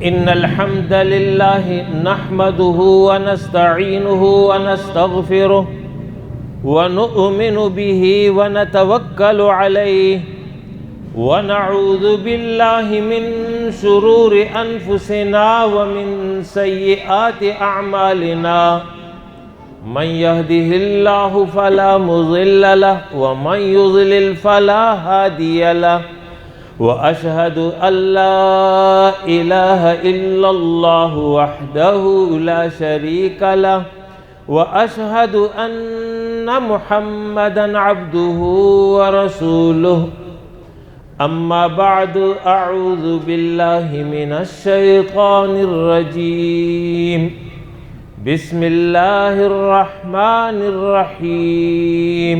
إن الحمد لله نحمده ونستعينه ونستغفره ونؤمن به ونتوكل عليه ونعوذ بالله من شرور أنفسنا ومن سيئات أعمالنا من يهده الله فلا مضل له ومن يضلل فلا هادي له وأشهد أن لا إله إلا الله وحده لا شريك له وأشهد أن محمدًا عبده ورسوله أما بعد أعوذ بالله من الشيطان الرجيم بسم الله الرحمن الرحيم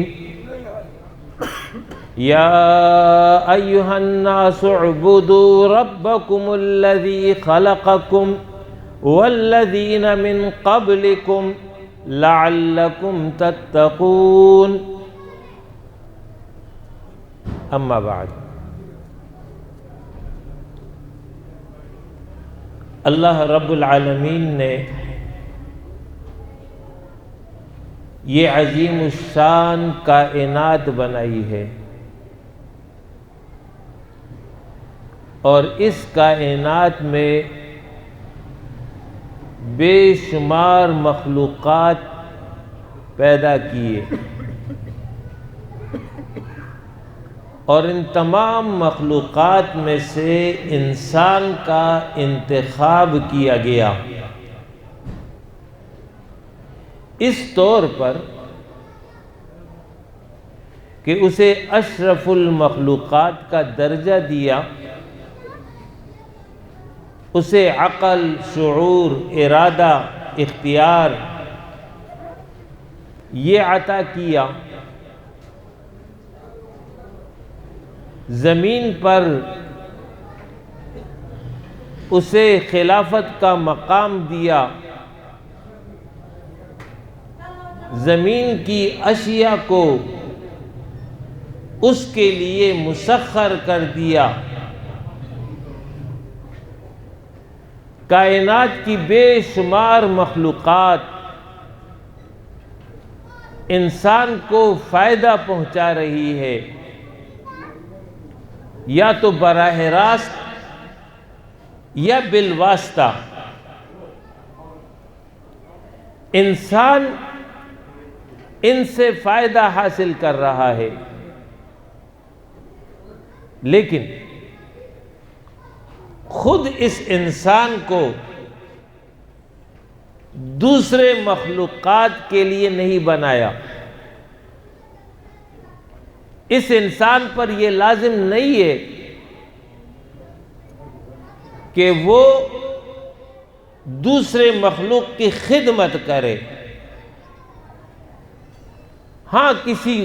يا أيها الناس اعبدوا ربكم الذي خلقكم والذين من قبلكم لعلكم تتقون أما بعد اللہ رب العالمین نے یہ عظیم الشان کائنات بنائی ہے اور اس کائنات میں بے شمار مخلوقات پیدا کیے اور ان تمام مخلوقات میں سے انسان کا انتخاب کیا گیا اس طور پر کہ اسے اشرف المخلوقات کا درجہ دیا، اسے عقل، شعور، ارادہ، اختیار یہ عطا کیا، زمین پر اسے خلافت کا مقام دیا، زمین کی اشیاء کو اس کے لیے مسخر کر دیا، کائنات کی بے شمار مخلوقات انسان کو فائدہ پہنچا رہی ہے، یا تو براہ راست یا بالواسطہ۔ انسان ان سے فائدہ حاصل کر رہا ہے، لیکن خود اس انسان کو دوسرے مخلوقات کے لیے نہیں بنایا۔ اس انسان پر یہ لازم نہیں ہے کہ وہ دوسرے مخلوق کی خدمت کرے۔ ہاں، کسی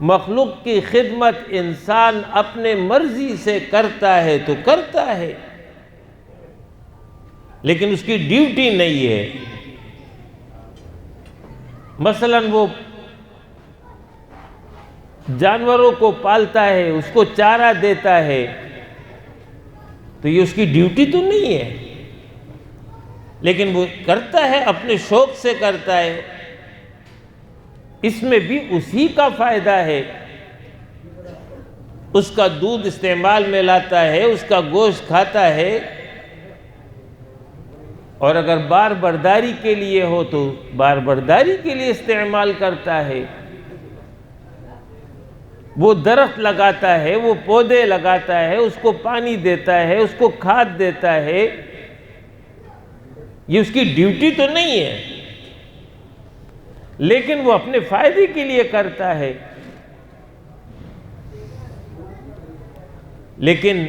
مخلوق کی خدمت انسان اپنے مرضی سے کرتا ہے تو کرتا ہے، لیکن اس کی ڈیوٹی نہیں ہے۔ مثلاً وہ جانوروں کو پالتا ہے، اس کو چارہ دیتا ہے، تو یہ اس کی ڈیوٹی تو نہیں ہے، لیکن وہ کرتا ہے، اپنے شوق سے کرتا ہے، اس میں بھی اسی کا فائدہ ہے۔ اس کا دودھ استعمال میں لاتا ہے، اس کا گوشت کھاتا ہے، اور اگر بار برداری کے لیے ہو تو بار برداری کے لیے استعمال کرتا ہے۔ وہ درخت لگاتا ہے، وہ پودے لگاتا ہے، اس کو پانی دیتا ہے، اس کو کھاد دیتا ہے، یہ اس کی ڈیوٹی تو نہیں ہے، لیکن وہ اپنے فائدے کے لیے کرتا ہے۔ لیکن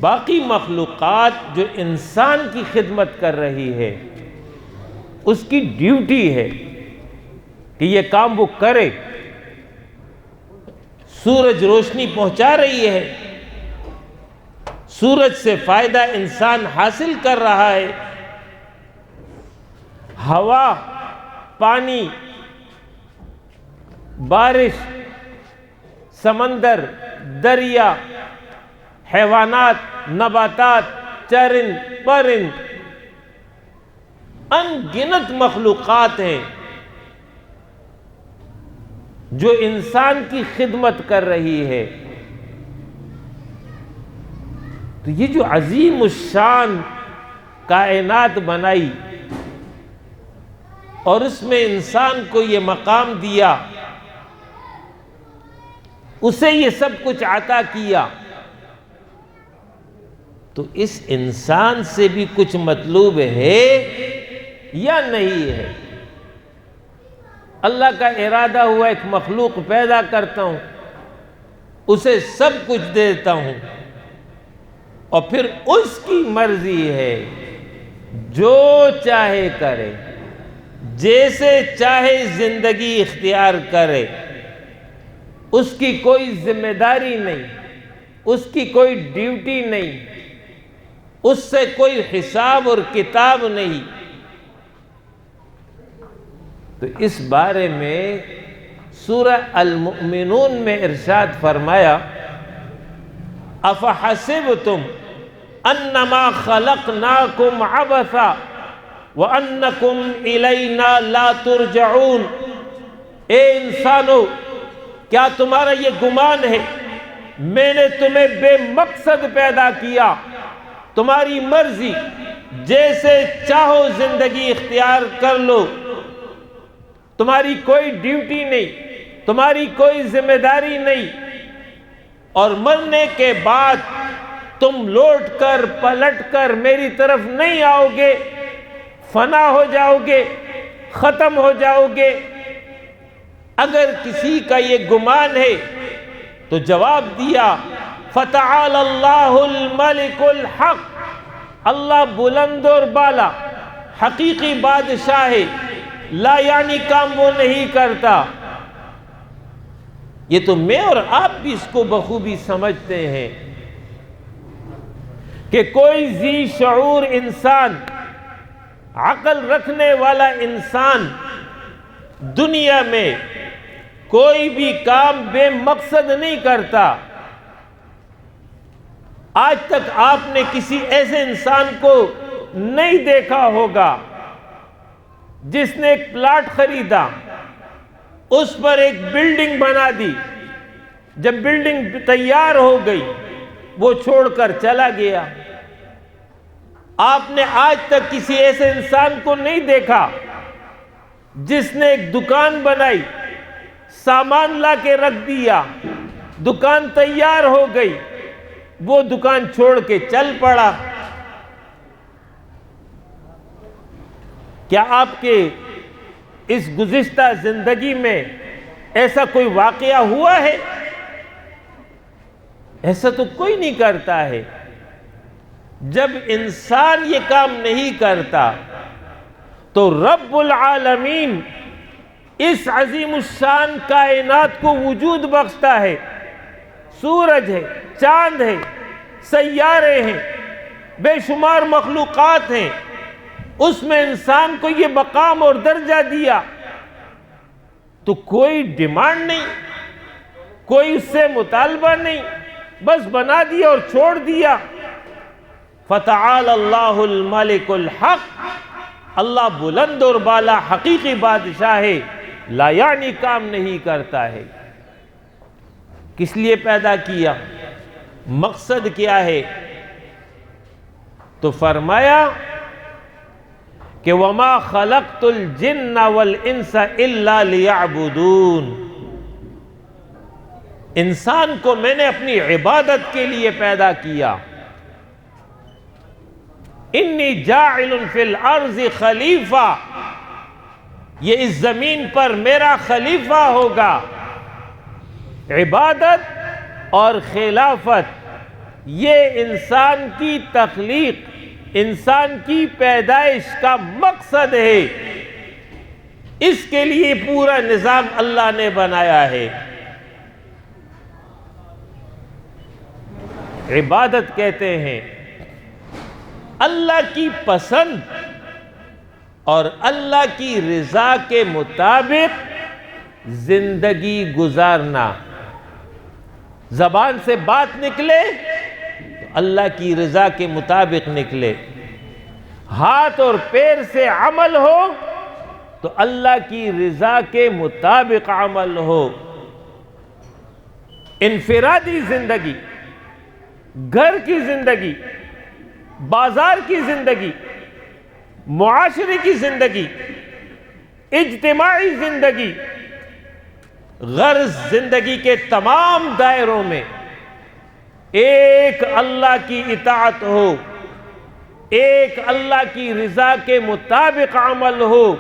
باقی مخلوقات جو انسان کی خدمت کر رہی ہے، اس کی ڈیوٹی ہے کہ یہ کام وہ کرے۔ سورج روشنی پہنچا رہی ہے، سورج سے فائدہ انسان حاصل کر رہا ہے، ہوا، پانی، بارش، سمندر، دریا، حیوانات، نباتات، چرند پرند، ان گنت مخلوقات ہیں جو انسان کی خدمت کر رہی ہے. تو یہ جو عظیم الشان کائنات بنائی اور اس میں انسان کو یہ مقام دیا، اسے یہ سب کچھ عطا کیا، تو اس انسان سے بھی کچھ مطلوب ہے یا نہیں ہے؟ اللہ کا ارادہ ہوا ایک مخلوق پیدا کرتا ہوں، اسے سب کچھ دیتا ہوں، اور پھر اس کی مرضی ہے، جو چاہے کرے، جیسے چاہے زندگی اختیار کرے، اس کی کوئی ذمہ داری نہیں، اس کی کوئی ڈیوٹی نہیں، اس سے کوئی حساب اور کتاب نہیں. تو اس بارے میں سورہ المؤمنون میں ارشاد فرمایا، افحسبتم انما خلقناکم عبثا وانکم الینا لا ترجعون. اے انسانو، کیا تمہارا یہ گمان ہے میں نے تمہیں بے مقصد پیدا کیا، تمہاری مرضی، جیسے چاہو زندگی اختیار کر لو، تمہاری کوئی ڈیوٹی نہیں، تمہاری کوئی ذمہ داری نہیں، اور مرنے کے بعد تم لوٹ کر پلٹ کر میری طرف نہیں آؤ گے، فنا ہو جاؤ گے، ختم ہو جاؤ گے. اگر کسی کا یہ گمان ہے تو جواب دیا، فتعال اللہ الملک الحق، اللہ بلند اور بالا حقیقی بادشاہ ہے، لا یعنی کام وہ نہیں کرتا. یہ تو میں اور آپ بھی اس کو بخوبی سمجھتے ہیں کہ کوئی ذی شعور انسان، عقل رکھنے والا انسان دنیا میں کوئی بھی کام بے مقصد نہیں کرتا. آج تک آپ نے کسی ایسے انسان کو نہیں دیکھا ہوگا جس نے ایک پلاٹ خریدا، اس پر ایک بلڈنگ بنا دی، جب بلڈنگ تیار ہو گئی وہ چھوڑ کر چلا گیا. آپ نے آج تک کسی ایسے انسان کو نہیں دیکھا جس نے ایک دکان بنائی، سامان لا کے رکھ دیا، دکان تیار ہو گئی، وہ دکان چھوڑ کے چل پڑا. کیا آپ کے اس گزشتہ زندگی میں ایسا کوئی واقعہ ہوا ہے؟ ایسا تو کوئی نہیں کرتا ہے. جب انسان یہ کام نہیں کرتا تو رب العالمین اس عظیم الشان کائنات کو وجود بخشتا ہے. سورج ہے، چاند ہے، سیارے ہیں، بے شمار مخلوقات ہیں، اس میں انسان کو یہ مقام اور درجہ دیا، تو کوئی ڈیمانڈ نہیں، کوئی اس سے مطالبہ نہیں، بس بنا دیا اور چھوڑ دیا. فتعال اللہ الملک الحق، اللہ بلند اور بالا حقیقی بادشاہ ہے، لا یعنی کام نہیں کرتا ہے. کس لیے پیدا کیا؟ مقصد کیا ہے؟ تو فرمایا کہ وَمَا خَلَقْتُ الْجِنَّ وَالْإِنسَ إِلَّا لِيَعْبُدُونَ. انسان کو میں نے اپنی عبادت کے لیے پیدا کیا. انی جاعل فی الارض خلیفہ، یہ اس زمین پر میرا خلیفہ ہوگا. عبادت اور خلافت یہ انسان کی تخلیق، انسان کی پیدائش کا مقصد ہے. اس کے لیے پورا نظام اللہ نے بنایا ہے. عبادت کہتے ہیں اللہ کی پسند اور اللہ کی رضا کے مطابق زندگی گزارنا. زبان سے بات نکلے تو اللہ کی رضا کے مطابق نکلے، ہاتھ اور پیر سے عمل ہو تو اللہ کی رضا کے مطابق عمل ہو۔ انفرادی زندگی، گھر کی زندگی، بازار کی زندگی، معاشرے کی زندگی، اجتماعی زندگی، غرض زندگی کے تمام دائروں میں ایک اللہ کی اطاعت ہو، ایک اللہ کی رضا کے مطابق عمل ہو۔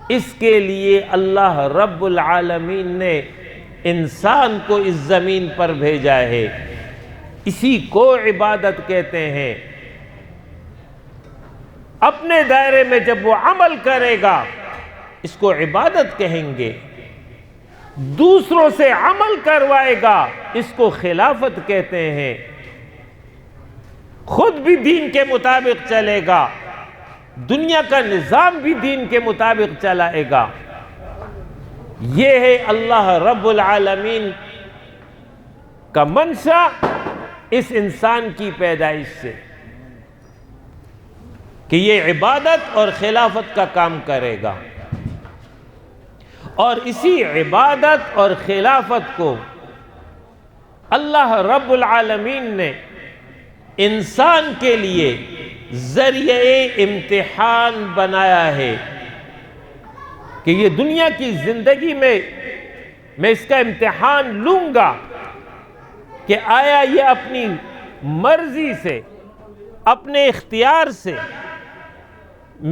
اس کے لیے اللہ رب العالمین نے انسان کو اس زمین پر بھیجا ہے، اسی کو عبادت کہتے ہیں۔ اپنے دائرے میں جب وہ عمل کرے گا اس کو عبادت کہیں گے، دوسروں سے عمل کروائے گا اس کو خلافت کہتے ہیں، خود بھی دین کے مطابق چلے گا، دنیا کا نظام بھی دین کے مطابق چلائے گا۔ یہ ہے اللہ رب العالمین کا منشا اس انسان کی پیدائش سے، کہ یہ عبادت اور خلافت کا کام کرے گا، اور اسی عبادت اور خلافت کو اللہ رب العالمین نے انسان کے لیے ذریعہ امتحان بنایا ہے، کہ یہ دنیا کی زندگی میں اس کا امتحان لوں گا کہ آیا یہ اپنی مرضی سے، اپنے اختیار سے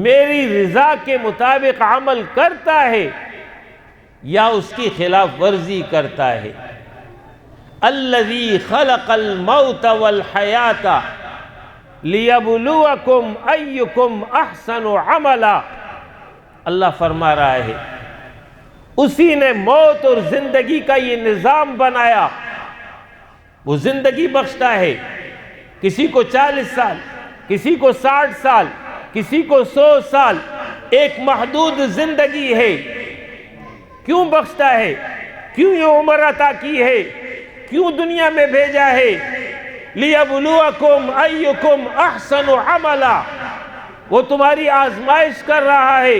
میری رضا کے مطابق عمل کرتا ہے یا اس کی خلاف ورزی کرتا ہے۔ الذی خلق الموت والحیات لیبلوکم ایکم احسن عملا، اللہ فرما رہا ہے اسی نے موت اور زندگی کا یہ نظام بنایا۔ وہ زندگی بخشتا ہے، کسی کو 40 سال، کسی کو 60 سال، کسی کو 100 سال، ایک محدود زندگی ہے۔ کیوں بخشتا ہے؟ کیوں یہ عمر عطا کی ہے؟ کیوں دنیا میں بھیجا ہے؟ لِيَبْلُوَكُمْ أَيُّكُمْ أَحْسَنُ عَمَلًا، وہ تمہاری آزمائش کر رہا ہے،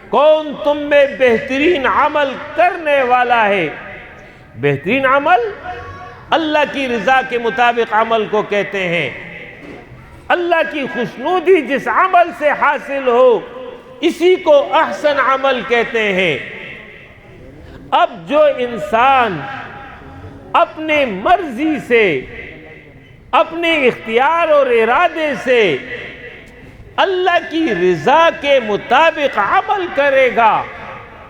کون تم میں بہترین عمل کرنے والا ہے۔ بہترین عمل اللہ کی رضا کے مطابق عمل کو کہتے ہیں۔ اللہ کی خوشنودی جس عمل سے حاصل ہو اسی کو احسن عمل کہتے ہیں۔ اب جو انسان اپنے مرضی سے، اپنے اختیار اور ارادے سے اللہ کی رضا کے مطابق عمل کرے گا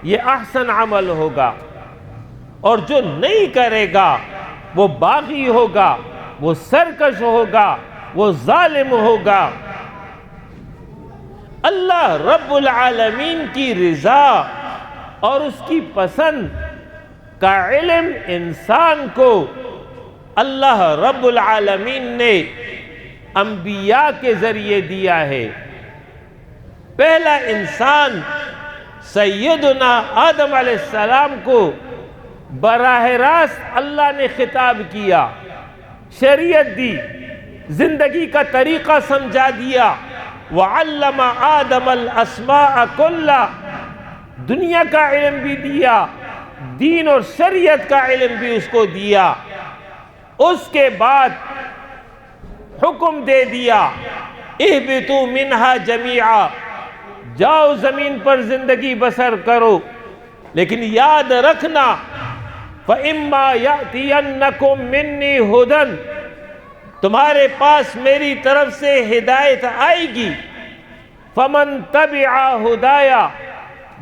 یہ احسن عمل ہوگا، اور جو نہیں کرے گا وہ باغی ہوگا، وہ سرکش ہوگا، وہ ظالم ہوگا۔ اللہ رب العالمین کی رضا اور اس کی پسند کا علم انسان کو اللہ رب العالمین نے انبیاء کے ذریعے دیا ہے۔ پہلا انسان سیدنا آدم علیہ السلام کو براہ راست اللہ نے خطاب کیا، شریعت دی، زندگی کا طریقہ سمجھا دیا۔ وَعَلَّمَ آدَمَ الْأَسْمَاءَ كُلَّهَا، دنیا کا علم بھی دیا، دین اور شریعت کا علم بھی اس کو دیا۔ اس کے بعد حکم دے دیا اہبطوا منہا جمیعا، جاؤ زمین پر زندگی بسر کرو، لیکن یاد رکھنا فَإِمَّا يَأْتِيَنَّكُم مِّنِّي هُدًى، تمہارے پاس میری طرف سے ہدایت آئے گی، فَمَن تَبِعَ هُدَايَ،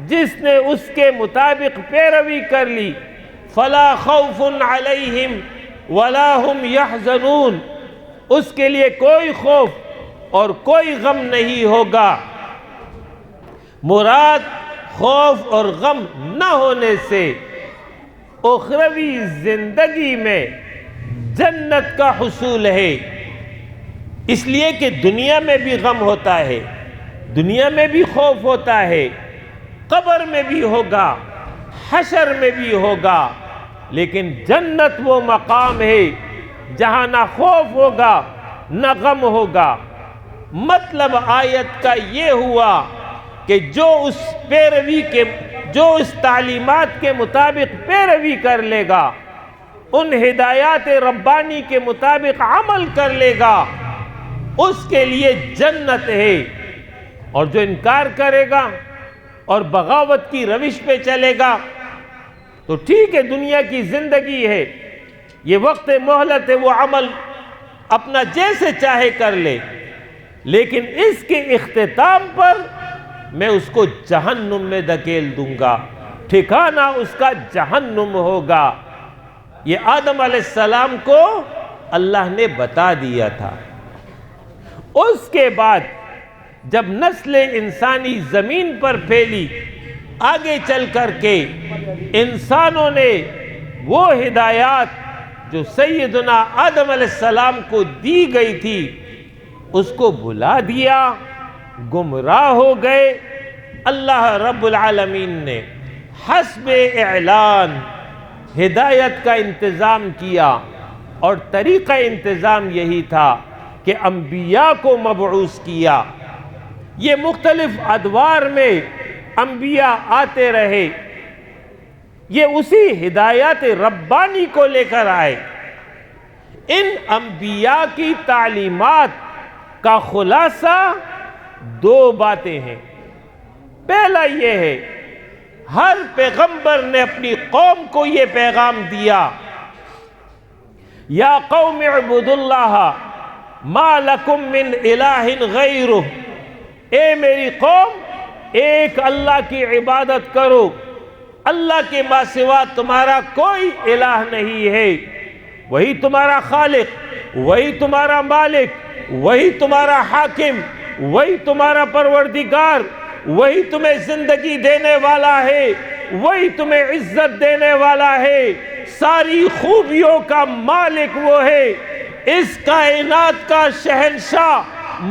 جس نے اس کے مطابق پیروی کر لی، فَلَا خَوْفٌ عَلَيْهِمْ وَلَا هُمْ يَحْزَنُونَ، اس کے لیے کوئی خوف اور کوئی غم نہیں ہوگا۔ مراد خوف اور غم نہ ہونے سے اخروی زندگی میں جنت کا حصول ہے، اس لیے کہ دنیا میں بھی غم ہوتا ہے، دنیا میں بھی خوف ہوتا ہے، قبر میں بھی ہوگا، حشر میں بھی ہوگا، لیکن جنت وہ مقام ہے جہاں نہ خوف ہوگا نہ غم ہوگا۔ مطلب آیت کا یہ ہوا کہ جو اس تعلیمات کے مطابق پیروی کر لے گا، ان ہدایات ربانی کے مطابق عمل کر لے گا، اس کے لیے جنت ہے۔ اور جو انکار کرے گا اور بغاوت کی روش پہ چلے گا تو ٹھیک ہے، دنیا کی زندگی ہے، یہ وقت مہلت ہے، وہ عمل اپنا جیسے چاہے کر لے، لیکن اس کے اختتام پر میں اس کو جہنم میں دھکیل دوں گا، ٹھکانہ اس کا جہنم ہوگا۔ یہ آدم علیہ السلام کو اللہ نے بتا دیا تھا۔ اس کے بعد جب نسل انسانی زمین پر پھیلی، آگے چل کر کے انسانوں نے وہ ہدایات جو سیدنا آدم علیہ السلام کو دی گئی تھی اس کو بھلا دیا، گمراہ ہو گئے۔ اللہ رب العالمین نے حسب اعلان ہدایت کا انتظام کیا، اور طریقہ انتظام یہی تھا کہ انبیاء کو مبعوث کیا۔ یہ مختلف ادوار میں انبیاء آتے رہے، یہ اسی ہدایات ربانی کو لے کر آئے۔ ان انبیاء کی تعلیمات کا خلاصہ دو باتیں ہیں۔ پہلا یہ ہے، ہر پیغمبر نے اپنی قوم کو یہ پیغام دیا، یا قوم اعبدوا اللہ ما لکم من الہ غیرہ، اے میری قوم ایک اللہ کی عبادت کرو، اللہ کے ما سوا تمہارا کوئی الہ نہیں ہے، وہی تمہارا خالق، وہی تمہارا مالک، وہی تمہارا حاکم، وہی تمہارا پروردگار، وہی تمہیں زندگی دینے والا ہے، وہی تمہیں عزت دینے والا ہے، ساری خوبیوں کا مالک وہ ہے، اس کائنات کا شہنشاہ،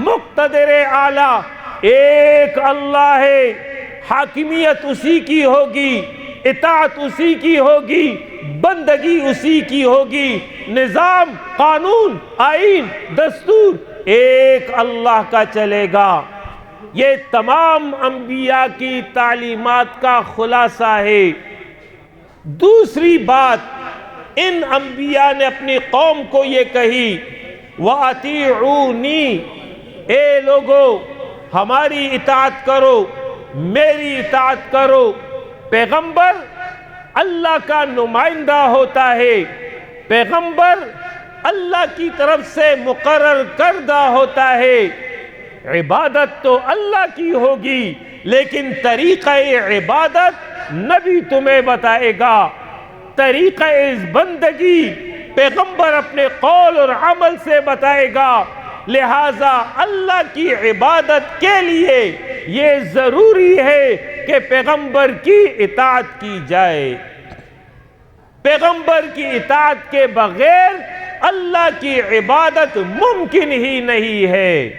مقتدر اعلیٰ ایک اللہ ہے، حاکمیت اسی کی ہوگی، اطاعت اسی کی ہوگی، بندگی اسی کی ہوگی، نظام، قانون، آئین، دستور ایک اللہ کا چلے گا۔ یہ تمام انبیاء کی تعلیمات کا خلاصہ ہے۔ دوسری بات، ان انبیاء نے اپنی قوم کو یہ کہی، وَأَطِيعُونِي، اے لوگو ہماری اطاعت کرو، میری اطاعت کرو۔ پیغمبر اللہ کا نمائندہ ہوتا ہے، پیغمبر اللہ کی طرف سے مقرر کردہ ہوتا ہے۔ عبادت تو اللہ کی ہوگی، لیکن طریقہ عبادت نبی تمہیں بتائے گا، طریقہ بندگی پیغمبر اپنے قول اور عمل سے بتائے گا۔ لہٰذا اللہ کی عبادت کے لیے یہ ضروری ہے کہ پیغمبر کی اطاعت کی جائے۔ پیغمبر کی اطاعت کے بغیر اللہ کی عبادت ممکن ہی نہیں ہے۔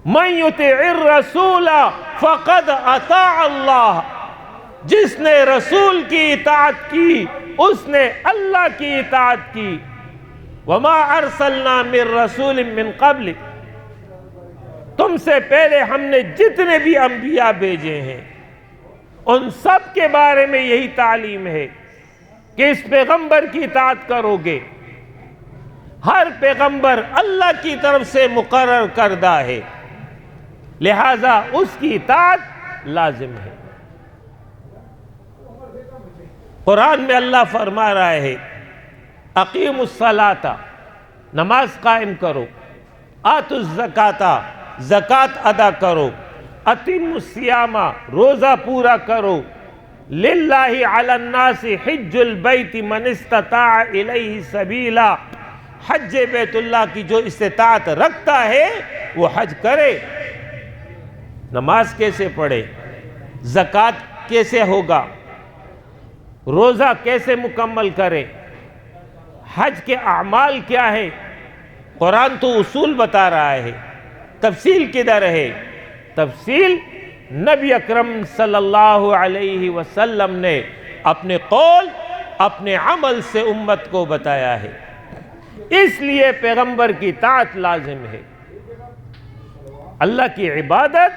مَن یُطِعِ الرَّسُولَ فَقَدْ أَطَاعَ اللَّهَ، جس نے رسول کی اطاعت کی اس نے اللہ کی اطاعت کی۔ وَمَا أَرْسَلْنَا مِن رَّسُولٍ مِّن قَبْلِكَ، تم سے پہلے ہم نے جتنے بھی انبیاء بھیجے ہیں ان سب کے بارے میں یہی تعلیم ہے کہ اس پیغمبر کی اطاعت کرو گے۔ ہر پیغمبر اللہ کی طرف سے مقرر کردہ ہے، لہٰذا اس کی اطاعت لازم ہے۔ قرآن میں اللہ فرما رہا ہے، اقیموا الصلاۃ، نماز قائم کرو، آتوا الزکاۃ، زکوٰۃ ادا کرو، اتموا الصیام، روزہ پورا کرو، للہ علی الناس حج البیت من استطاع الیہ سبیلا، حج بیت اللہ کی جو استطاعت رکھتا ہے وہ حج کرے۔ نماز کیسے پڑھے، زکوٰۃ کیسے ہوگا، روزہ کیسے مکمل کرے، حج کے اعمال کیا ہے؟ قرآن تو اصول بتا رہا ہے، تفصیل کدھر ہے؟ تفصیل نبی اکرم صلی اللہ علیہ وسلم نے اپنے قول، اپنے عمل سے امت کو بتایا ہے۔ اس لیے پیغمبر کی اطاعت لازم ہے. اللہ کی عبادت،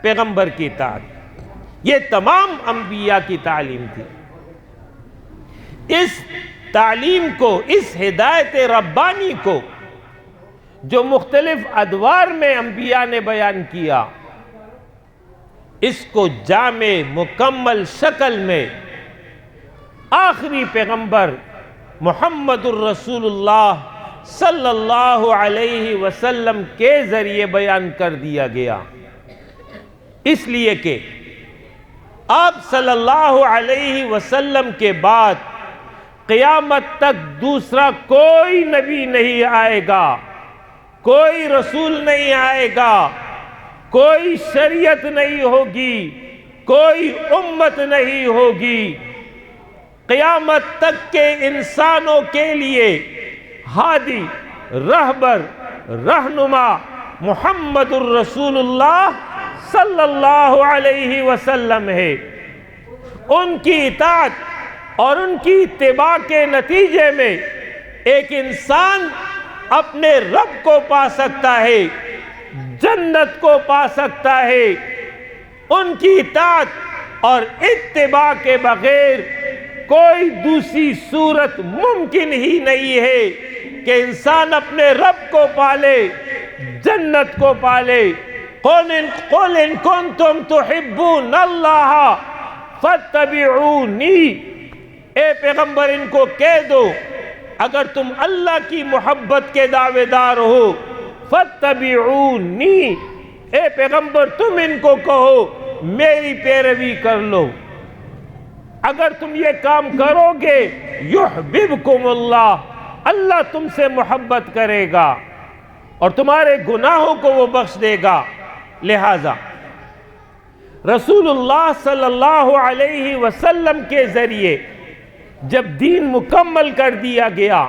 پیغمبر کی اطاعت، یہ تمام انبیاء کی تعلیم تھی. اس تعلیم کو، اس ہدایت ربانی کو جو مختلف ادوار میں انبیاء نے بیان کیا، اس کو جامع مکمل شکل میں آخری پیغمبر محمد الرسول اللہ صلی اللہ علیہ وسلم کے ذریعے بیان کر دیا گیا. اس لیے کہ آپ صلی اللہ علیہ وسلم کے بعد قیامت تک دوسرا کوئی نبی نہیں آئے گا، کوئی رسول نہیں آئے گا، کوئی شریعت نہیں ہوگی، کوئی امت نہیں ہوگی. قیامت تک کے انسانوں کے لیے ہادی، رہبر، رہنما محمد الرسول اللہ صلی اللہ علیہ وسلم ہے. ان کی اطاعت اور ان کی اتباع کے نتیجے میں ایک انسان اپنے رب کو پا سکتا ہے، جنت کو پا سکتا ہے. ان کی اطاعت اور اتباع کے بغیر کوئی دوسری صورت ممکن ہی نہیں ہے کہ انسان اپنے رب کو پالے، جنت کو پالے. قُلْ إِن كُنْتُمْ تُحِبُّونَ اللَّهَ فَاتَّبِعُونِي. اے پیغمبر ان کو کہہ دو اگر تم اللہ کی محبت کے دعوے دار ہو، فَاتَّبِعُونِي. اے پیغمبر تم ان کو کہو میری پیروی کر لو. اگر تم یہ کام کرو گے یحببکم اللہ، اللہ تم سے محبت کرے گا اور تمہارے گناہوں کو وہ بخش دے گا. لہذا رسول اللہ صلی اللہ علیہ وسلم کے ذریعے جب دین مکمل کر دیا گیا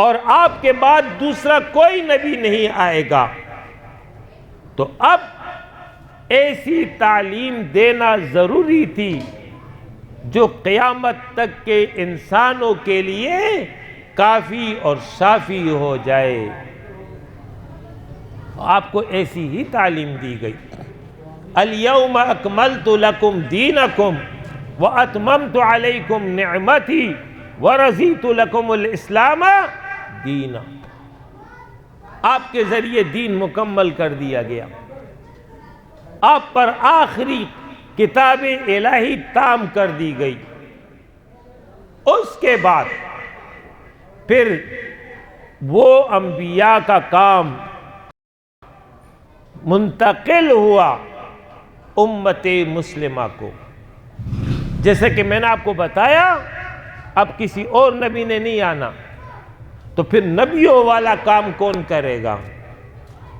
اور آپ کے بعد دوسرا کوئی نبی نہیں آئے گا، تو اب ایسی تعلیم دینا ضروری تھی جو قیامت تک کے انسانوں کے لیے کافی اور شافی ہو جائے. آپ کو ایسی ہی تعلیم دی گئی. الیوم اکملت لکم دینکم واتممت علیکم نعمتی ورضیت لکم الاسلام دینا. آپ کے ذریعے دین مکمل کر دیا گیا. آپ پر آخری کتاب الہی تام کر دی گئی. اس کے بعد پھر وہ انبیاء کا کام منتقل ہوا امت مسلمہ کو. جیسے کہ میں نے آپ کو بتایا اب کسی اور نبی نے نہیں آنا، تو پھر نبیوں والا کام کون کرے گا؟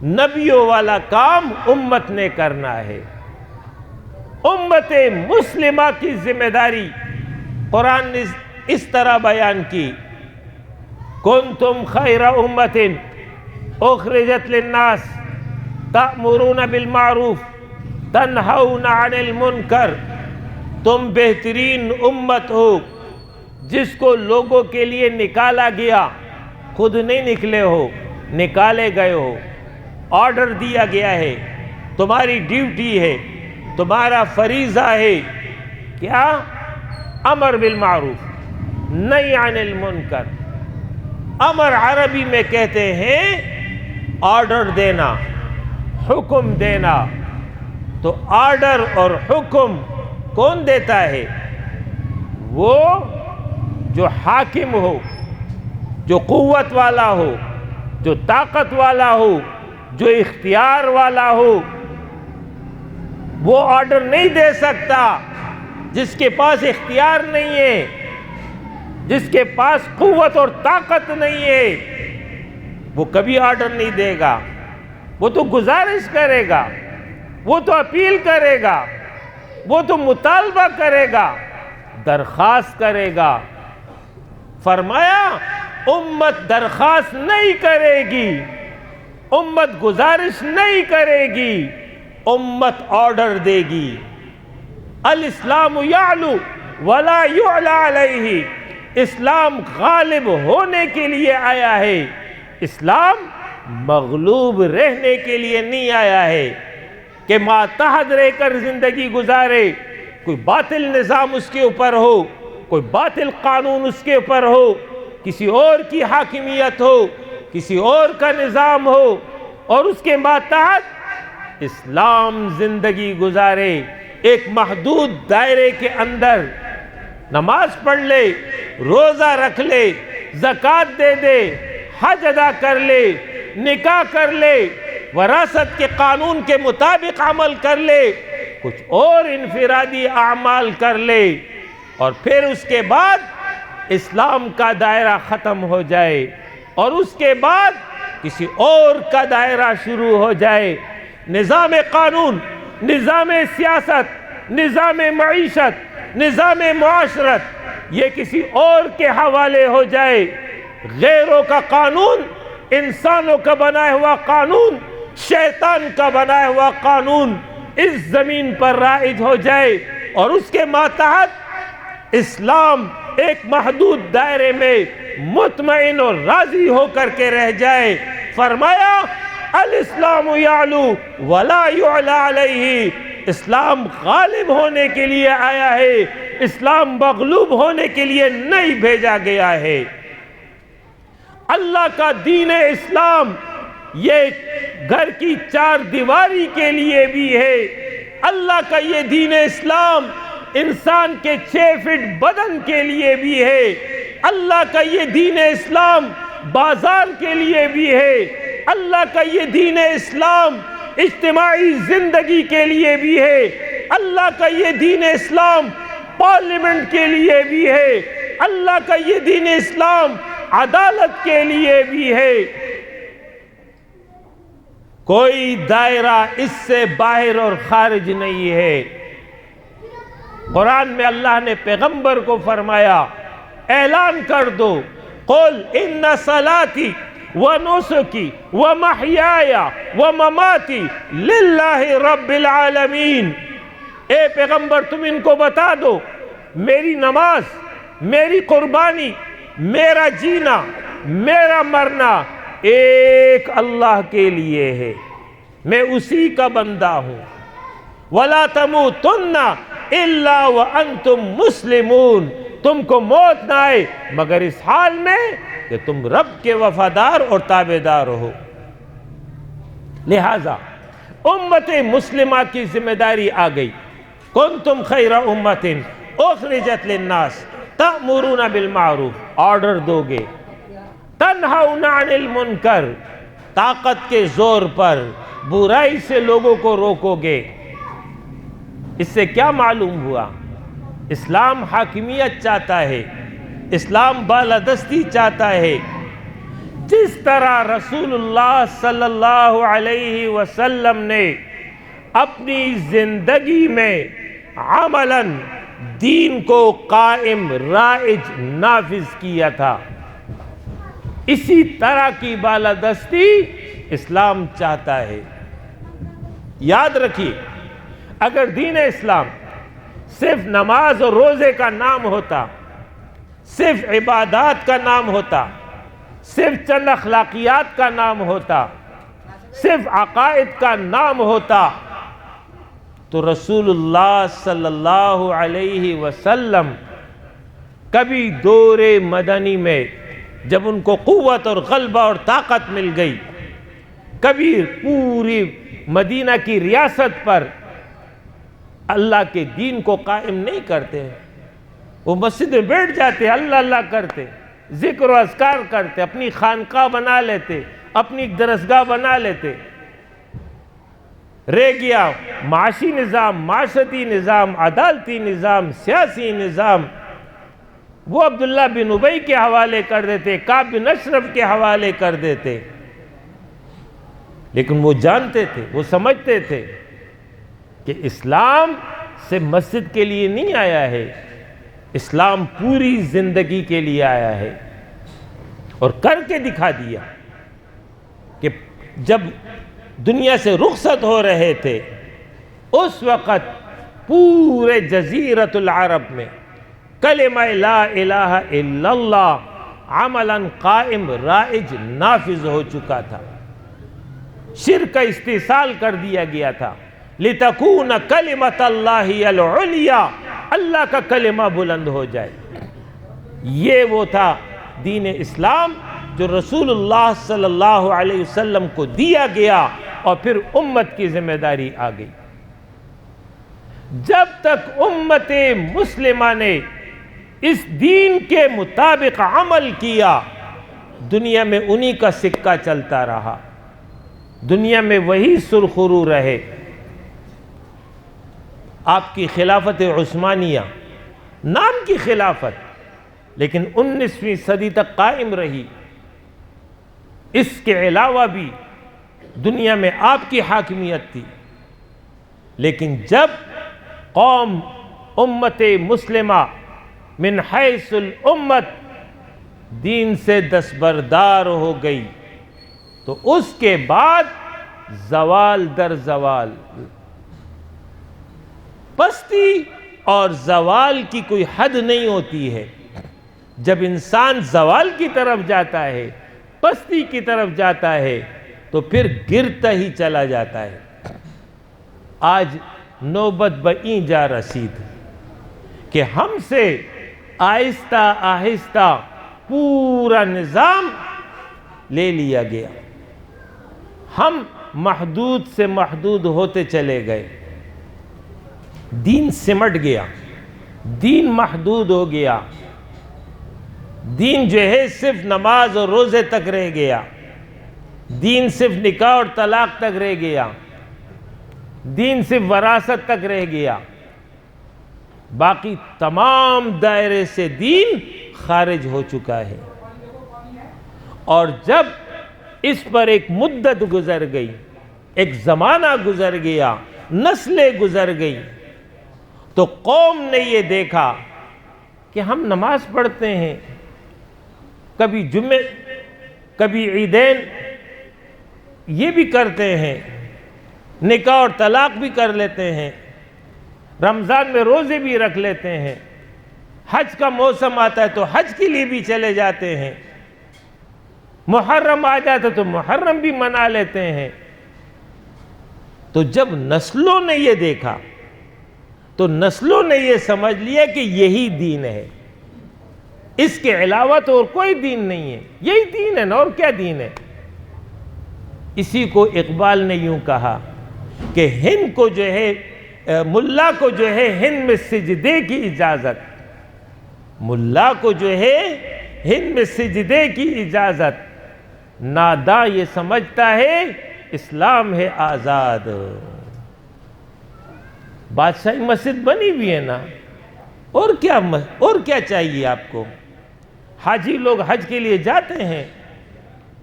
نبیوں والا کام امت نے کرنا ہے. امت مسلمہ کی ذمہ داری قرآن نے اس طرح بیان کی: کنتم خیر امت اخرجت للناس تأمرون بالمعروف تنہون عن المنکر. تم بہترین امت ہو جس کو لوگوں کے لیے نکالا گیا، خود نہیں نکلے ہو، نکالے گئے ہو، آرڈر دیا گیا ہے، تمہاری ڈیوٹی ہے، تمہارا فریضہ ہے. کیا؟ امر بالمعروف نہی عن المنکر. امر عربی میں کہتے ہیں آرڈر دینا، حکم دینا. تو آرڈر اور حکم کون دیتا ہے؟ وہ جو حاکم ہو، جو قوت والا ہو، جو طاقت والا ہو، جو اختیار والا ہو. وہ آرڈر نہیں دے سکتا جس کے پاس اختیار نہیں ہے، جس کے پاس قوت اور طاقت نہیں ہے. وہ کبھی آرڈر نہیں دے گا. وہ تو گزارش کرے گا، وہ تو اپیل کرے گا، وہ تو مطالبہ کرے گا، درخواست کرے گا. فرمایا امت درخواست نہیں کرے گی، امت گزارش نہیں کرے گی، امت آرڈر دے گی. الاسلام یعلو ولا یعلی علیہ. اسلام غالب ہونے کے لیے آیا ہے، اسلام مغلوب رہنے کے لیے نہیں آیا ہے کہ ماتحت رہ کر زندگی گزارے، کوئی باطل نظام اس کے اوپر ہو، کوئی باطل قانون اس کے اوپر ہو، کسی اور کی حاکمیت ہو، کسی اور کا نظام ہو، اور اس کے ماتحت اسلام زندگی گزارے، ایک محدود دائرے کے اندر نماز پڑھ لے، روزہ رکھ لے، زکوٰۃ دے دے، حج ادا کر لے، نکاح کر لے، وراثت کے قانون کے مطابق عمل کر لے، کچھ اور انفرادی اعمال کر لے، اور پھر اس کے بعد اسلام کا دائرہ ختم ہو جائے اور اس کے بعد کسی اور کا دائرہ شروع ہو جائے، نظام قانون، نظام سیاست، نظام معیشت، نظام معاشرت، یہ کسی اور کے حوالے ہو جائے، غیروں کا قانون، انسانوں کا بنایا ہوا قانون، شیطان کا بنایا ہوا قانون اس زمین پر رائج ہو جائے، اور اس کے ماتحت اسلام ایک محدود دائرے میں مطمئن اور راضی ہو کر کے رہ جائے۔ فرمایا الاسلام یعلو ولا یعلی علیہ، اسلام غالب ہونے کے لیے آیا ہے، اسلام مغلوب ہونے کے لیے نہیں بھیجا گیا ہے۔ اللہ کا دین اسلام یہ گھر کی چار دیواری کے لیے بھی ہے، اللہ کا یہ دین اسلام انسان کے 6 فٹ بدن کے لیے بھی ہے، اللہ کا یہ دین اسلام بازار کے لیے بھی ہے، اللہ کا یہ دین اسلام اجتماعی زندگی کے لیے بھی ہے، اللہ کا یہ دین اسلام پارلیمنٹ کے لیے بھی ہے، اللہ کا یہ دین اسلام عدالت کے لیے بھی ہے۔ کوئی دائرہ اس سے باہر اور خارج نہیں ہے۔ قرآن میں اللہ نے پیغمبر کو فرمایا، اعلان کر دو، قل ان صلاتی ونسکی ومحیای ومماتی للہ رب العالمین، اے پیغمبر تم ان کو بتا دو، میری نماز، میری قربانی، میرا جینا، میرا مرنا ایک اللہ کے لیے ہے، میں اسی کا بندہ ہوں۔ وَلَا تَمُوتُنَّ إِلَّا وَأَنْتُمْ مُسْلِمُونَ، تم کو موت نہ آئے مگر اس حال میں کہ تم رب کے وفادار اور تابعدار ہو۔ لہذا امت مسلمہ کی ذمہ داری آ گئی، کنتم خیر امت اخرجت للناس تأمرون بالمعروف، آرڈر دو گے، تنہون عن المنکر، طاقت کے زور پر برائی سے لوگوں کو روکو گے۔ اس سے کیا معلوم ہوا؟ اسلام حاکمیت چاہتا ہے، اسلام بالادستی چاہتا ہے۔ جس طرح رسول اللہ صلی اللہ علیہ وسلم نے اپنی زندگی میں عملاً دین کو قائم رائج نافذ کیا تھا، اسی طرح کی بالادستی اسلام چاہتا ہے۔ یاد رکھیے، اگر دین اسلام صرف نماز اور روزے کا نام ہوتا، صرف عبادات کا نام ہوتا، صرف چند اخلاقیات کا نام ہوتا، صرف عقائد کا نام ہوتا، تو رسول اللہ صلی اللہ علیہ وسلم کبھی دور مدنی میں جب ان کو قوت اور غلبہ اور طاقت مل گئی، کبھی پوری مدینہ کی ریاست پر اللہ کے دین کو قائم نہیں کرتے، وہ مسجد میں بیٹھ جاتے، اللہ اللہ کرتے، ذکر و اذکار کرتے، اپنی خانقاہ بنا لیتے، اپنی درسگاہ بنا لیتے۔ رہ گیا معاشی نظام، معاشرتی نظام، عدالتی نظام، سیاسی نظام، وہ عبداللہ بن ابی کے حوالے کر دیتے، کعب بن اشرف کے حوالے کر دیتے۔ لیکن وہ جانتے تھے، وہ سمجھتے تھے کہ اسلام سے مسجد کے لیے نہیں آیا ہے، اسلام پوری زندگی کے لیے آیا ہے، اور کر کے دکھا دیا کہ جب دنیا سے رخصت ہو رہے تھے اس وقت پورے جزیرۃ العرب میں کلمہ لا الہ الا اللہ عملاً قائم رائج نافذ ہو چکا تھا، شرک کا استحصال کر دیا گیا تھا، لِتَكُونَ كَلِمَةَ اللَّهِ الْعُلْيَا، اللہ کا کلمہ بلند ہو جائے۔ یہ وہ تھا دین اسلام جو رسول اللہ صلی اللہ علیہ وسلم کو دیا گیا، اور پھر امت کی ذمہ داری آ گئی۔ جب تک امت مسلمہ نے اس دین کے مطابق عمل کیا، دنیا میں انہی کا سکہ چلتا رہا، دنیا میں وہی سرخرو رہے۔ آپ کی خلافت عثمانیہ نام کی خلافت، لیکن 19ویں صدی تک قائم رہی۔ اس کے علاوہ بھی دنیا میں آپ کی حاکمیت تھی، لیکن جب قوم امت مسلمہ من حیث الامت دین سے دستبردار ہو گئی، تو اس کے بعد زوال در زوال، پستی اور زوال کی کوئی حد نہیں ہوتی ہے۔ جب انسان زوال کی طرف جاتا ہے، پستی کی طرف جاتا ہے، تو پھر گرتا ہی چلا جاتا ہے۔ آج نوبت بئیں جا رسید کہ ہم سے آہستہ آہستہ پورا نظام لے لیا گیا، ہم محدود سے محدود ہوتے چلے گئے، دین سمٹ گیا، دین محدود ہو گیا، دین جو ہے صرف نماز اور روزے تک رہ گیا، دین صرف نکاح اور طلاق تک رہ گیا، دین صرف وراثت تک رہ گیا، باقی تمام دائرے سے دین خارج ہو چکا ہے۔ اور جب اس پر ایک مدت گزر گئی، ایک زمانہ گزر گیا، نسلیں گزر گئی، تو قوم نے یہ دیکھا کہ ہم نماز پڑھتے ہیں، کبھی جمعے، کبھی عیدین، یہ بھی کرتے ہیں، نکاح اور طلاق بھی کر لیتے ہیں، رمضان میں روزے بھی رکھ لیتے ہیں، حج کا موسم آتا ہے تو حج کے لیے بھی چلے جاتے ہیں، محرم آ جاتا تو محرم بھی منا لیتے ہیں۔ تو جب نسلوں نے یہ دیکھا تو نسلوں نے یہ سمجھ لیا کہ یہی دین ہے، اس کے علاوہ تو اور کوئی دین نہیں ہے، یہی دین ہے نا، اور کیا دین ہے۔ اسی کو اقبال نے یوں کہا کہ ہند کو جو ہے، ملا کو جو ہے ہند میں سجدے کی اجازت، ملا کو جو ہے ہند میں سجدے کی اجازت، ناداں یہ سمجھتا ہے اسلام ہے آزاد۔ بادشاہی مسجد بنی بھی ہے نا، اور کیا چاہیے آپ کو؟ حاجی لوگ حج کے لیے جاتے ہیں،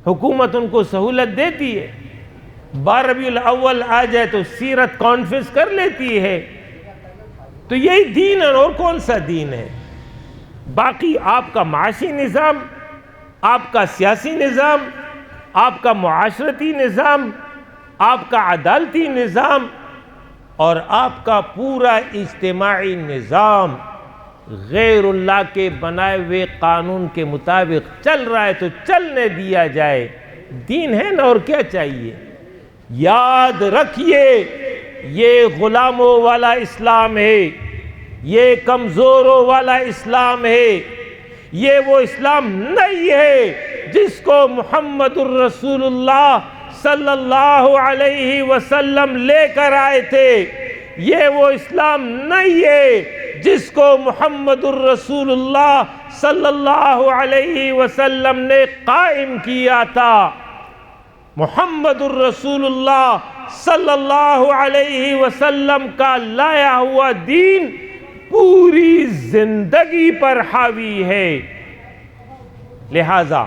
حکومت ان کو سہولت دیتی ہے، 12 ربیع الاول آ جائے تو سیرت کانفرنس کر لیتی ہے، تو یہی دین ہے، اور کون سا دین ہے؟ باقی آپ کا معاشی نظام، آپ کا سیاسی نظام، آپ کا معاشرتی نظام، آپ کا عدالتی نظام، اور آپ کا پورا اجتماعی نظام غیر اللہ کے بنائے ہوئے قانون کے مطابق چل رہا ہے تو چلنے دیا جائے، دین ہے نا، اور کیا چاہیے؟ یاد رکھیے، یہ غلاموں والا اسلام ہے، یہ کمزوروں والا اسلام ہے، یہ وہ اسلام نہیں ہے جس کو محمد الرسول اللہ صلی اللہ علیہ وسلم لے کر آئے تھے، یہ وہ اسلام نہیں ہے جس کو محمد الرسول اللہ صلی اللہ علیہ وسلم نے قائم کیا تھا۔ محمد الرسول اللہ صلی اللہ علیہ وسلم کا لایا ہوا دین پوری زندگی پر حاوی ہے۔ لہذا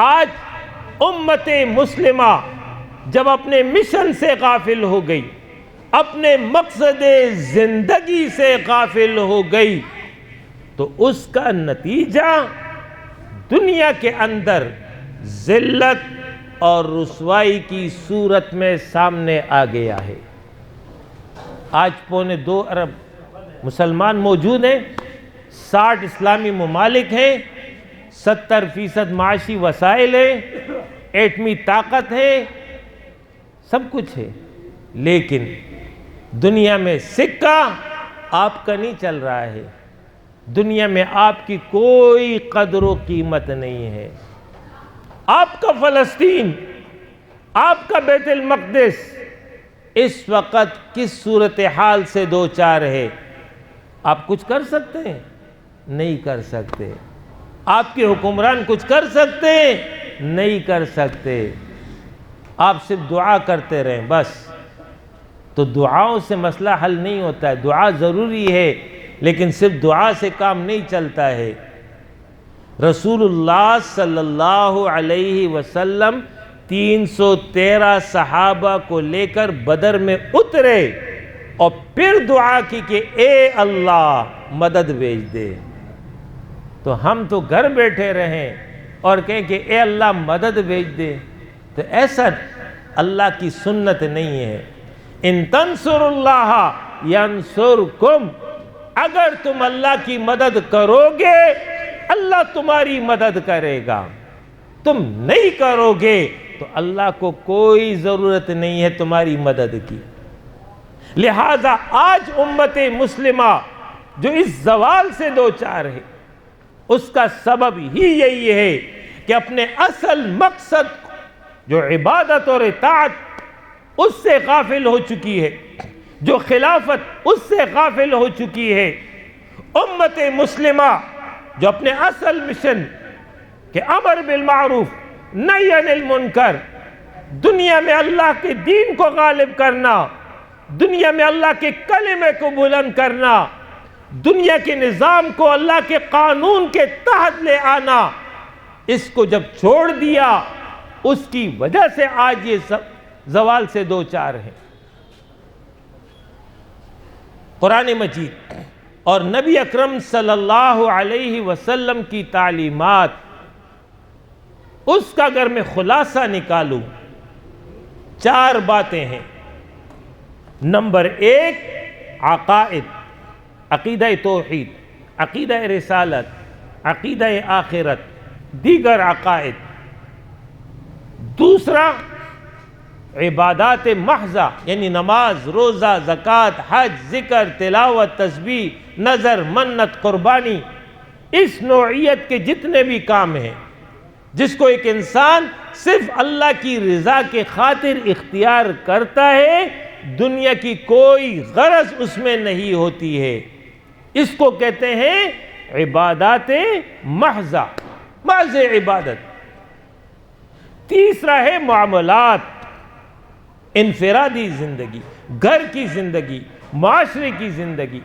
آج امت مسلمہ جب اپنے مشن سے غافل ہو گئی، اپنے مقصد زندگی سے غافل ہو گئی، تو اس کا نتیجہ دنیا کے اندر ذلت اور رسوائی کی صورت میں سامنے آ گیا ہے۔ آج 2.25 ارب مسلمان موجود ہیں، 60 اسلامی ممالک ہیں، 70% معاشی وسائل ہیں، ایٹمی طاقت ہے، سب کچھ ہے، لیکن دنیا میں سکہ آپ کا نہیں چل رہا ہے، دنیا میں آپ کی کوئی قدر و قیمت نہیں ہے۔ آپ کا فلسطین، آپ کا بیت المقدس اس وقت کس صورتحال سے دوچار ہے؟ آپ کچھ کر سکتے ہیں؟ نہیں کر سکتے۔ آپ کے حکمران کچھ کر سکتے ہیں؟ نہیں کر سکتے۔ آپ صرف دعا کرتے رہیں بس۔ تو دعاؤں سے مسئلہ حل نہیں ہوتا ہے، دعا ضروری ہے، لیکن صرف دعا سے کام نہیں چلتا ہے۔ رسول اللہ صلی اللہ علیہ وسلم 313 صحابہ کو لے کر بدر میں اترے اور پھر دعا کی کہ اے اللہ مدد بھیج دے۔ تو ہم تو گھر بیٹھے رہیں اور کہیں کہ اے اللہ مدد بھیج دے، تو ایسا اللہ کی سنت نہیں ہے۔ ان تنصروا اللہ ینصرکم، اگر تم اللہ کی مدد کرو گے اللہ تمہاری مدد کرے گا، تم نہیں کرو گے تو اللہ کو کوئی ضرورت نہیں ہے تمہاری مدد کی۔ لہذا آج امت مسلمہ جو اس زوال سے دوچار ہے، اس کا سبب ہی یہی ہے کہ اپنے اصل مقصد جو عبادت اور اطاعت اس سے غافل ہو چکی ہے، جو خلافت اس سے غافل ہو چکی ہے۔ امت مسلمہ جو اپنے اصل مشن کہ امر بالمعروف نہی عن المنکر، دنیا میں اللہ کے دین کو غالب کرنا، دنیا میں اللہ کے کلمے کو بلند کرنا، دنیا کے نظام کو اللہ کے قانون کے تحت لے آنا، اس کو جب چھوڑ دیا اس کی وجہ سے آج یہ سب زوال سے دوچار ہیں۔ قرآن مجید اور نبی اکرم صلی اللہ علیہ وسلم کی تعلیمات، اس کا اگر میں خلاصہ نکالوں 4 باتیں ہیں۔ نمبر 1 عقائد، عقیدہ توحید، عقیدہ رسالت، عقیدہ آخرت، دیگر عقائد۔ دوسرا عبادات محضہ، یعنی نماز، روزہ، زکوٰۃ، حج، ذکر، تلاوت، تسبیح، نذر، منت، قربانی، اس نوعیت کے جتنے بھی کام ہیں جس کو ایک انسان صرف اللہ کی رضا کے خاطر اختیار کرتا ہے، دنیا کی کوئی غرض اس میں نہیں ہوتی ہے، اس کو کہتے ہیں عبادات محضہ، محض عبادت۔ تیسرا ہے معاملات، انفرادی زندگی، گھر کی زندگی، معاشرے کی زندگی،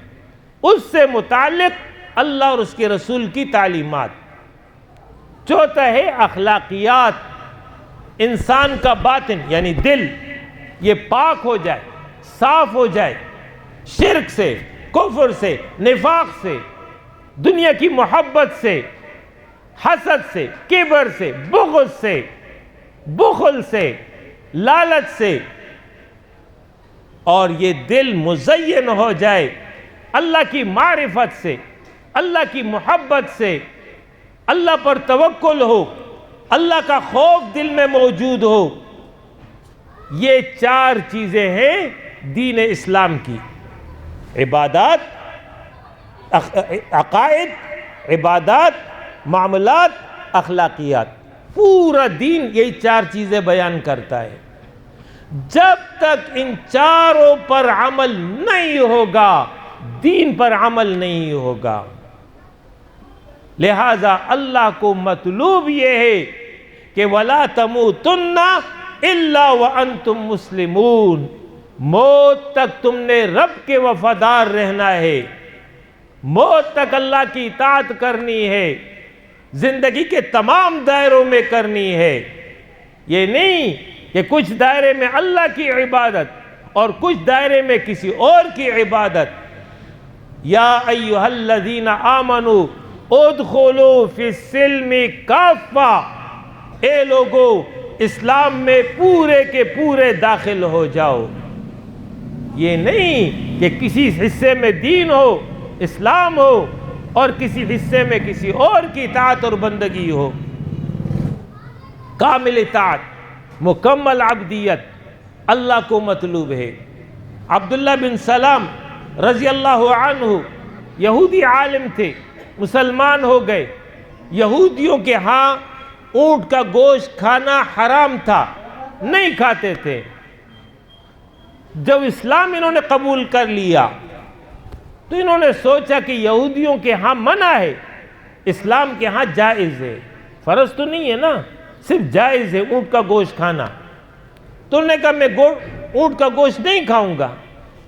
اس سے متعلق اللہ اور اس کے رسول کی تعلیمات۔ چوتھا ہے اخلاقیات، انسان کا باطن یعنی دل یہ پاک ہو جائے، صاف ہو جائے، شرک سے، کفر سے، نفاق سے، دنیا کی محبت سے، حسد سے، کبر سے، بغض سے، بخل سے، لالچ سے، اور یہ دل مزین ہو جائے اللہ کی معرفت سے، اللہ کی محبت سے، اللہ پر توکل ہو، اللہ کا خوف دل میں موجود ہو۔ یہ 4 چیزیں ہیں دین اسلام کی: عبادات، عقائد، عبادات، معاملات، اخلاقیات۔ پورا دین یہی 4 چیزیں بیان کرتا ہے۔ جب تک ان 4 پر عمل نہیں ہوگا دین پر عمل نہیں ہوگا۔ لہذا اللہ کو مطلوب یہ ہے کہ وَلَا تَمُوتُنَّ إِلَّا وَأَنْتُمْ مُسْلِمُونَ، موت تک تم نے رب کے وفادار رہنا ہے، موت تک اللہ کی اطاعت کرنی ہے، زندگی کے تمام دائروں میں کرنی ہے۔ یہ نہیں کہ کچھ دائرے میں اللہ کی عبادت اور کچھ دائرے میں کسی اور کی عبادت۔ یا ایھا الذین آمنوا ادخلوا فی السلم کافہ، اے لوگو اسلام میں پورے کے پورے داخل ہو جاؤ۔ یہ نہیں کہ کسی حصے میں دین ہو، اسلام ہو، اور کسی حصے میں کسی اور کی اطاعت اور بندگی ہو۔ کامل اطاعت، مکمل عبدیت اللہ کو مطلوب ہے۔ عبداللہ بن سلام رضی اللہ عنہ یہودی عالم تھے، مسلمان ہو گئے۔ یہودیوں کے ہاں اونٹ کا گوشت کھانا حرام تھا، نہیں کھاتے تھے۔ جب اسلام انہوں نے قبول کر لیا تو انہوں نے سوچا کہ یہودیوں کے ہاں منع ہے، اسلام کے ہاں جائز ہے، فرض تو نہیں ہے نا، صرف جائز ہے اونٹ کا گوشت کھانا۔ تو انہوں نے کہا میں اونٹ کا گوشت نہیں کھاؤں گا۔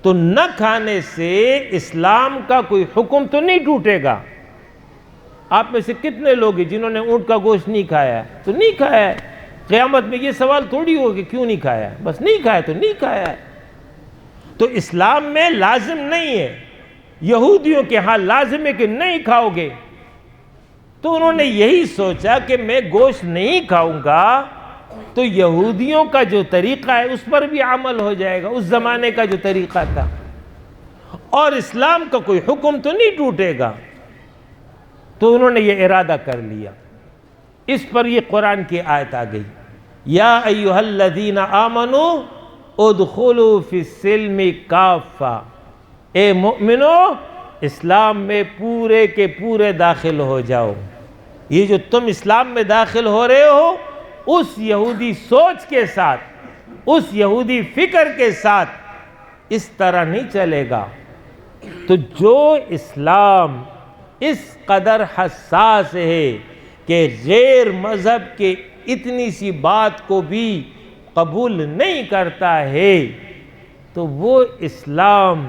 تو نہ کھانے سے اسلام کا کوئی حکم تو نہیں ٹوٹے گا۔ آپ میں سے کتنے لوگ ہیں جنہوں نے اونٹ کا گوشت نہیں کھایا ہے؟ تو نہیں کھایا ہے۔ قیامت میں یہ سوال تھوڑی ہو کہ کیوں نہیں کھایا ہے، بس نہیں کھایا تو نہیں کھایا ہے۔ تو اسلام میں لازم نہیں ہے، یہودیوں کے ہاں لازم ہے کہ نہیں کھاؤ گے۔ تو انہوں نے یہی سوچا کہ میں گوشت نہیں کھاؤں گا تو یہودیوں کا جو طریقہ ہے اس پر بھی عمل ہو جائے گا، اس زمانے کا جو طریقہ تھا، اور اسلام کا کوئی حکم تو نہیں ٹوٹے گا۔ تو انہوں نے یہ ارادہ کر لیا۔ اس پر یہ قرآن کی آیت آ گئی، یا ایھا الذین آمنوا ادخلوا فی السلم کافہ، اے مومنو اسلام میں پورے کے پورے داخل ہو جاؤ۔ یہ جو تم اسلام میں داخل ہو رہے ہو اس یہودی سوچ کے ساتھ، اس یہودی فکر کے ساتھ اس طرح نہیں چلے گا۔ تو جو اسلام اس قدر حساس ہے کہ غیر مذہب کے اتنی سی بات کو بھی قبول نہیں کرتا ہے، تو وہ اسلام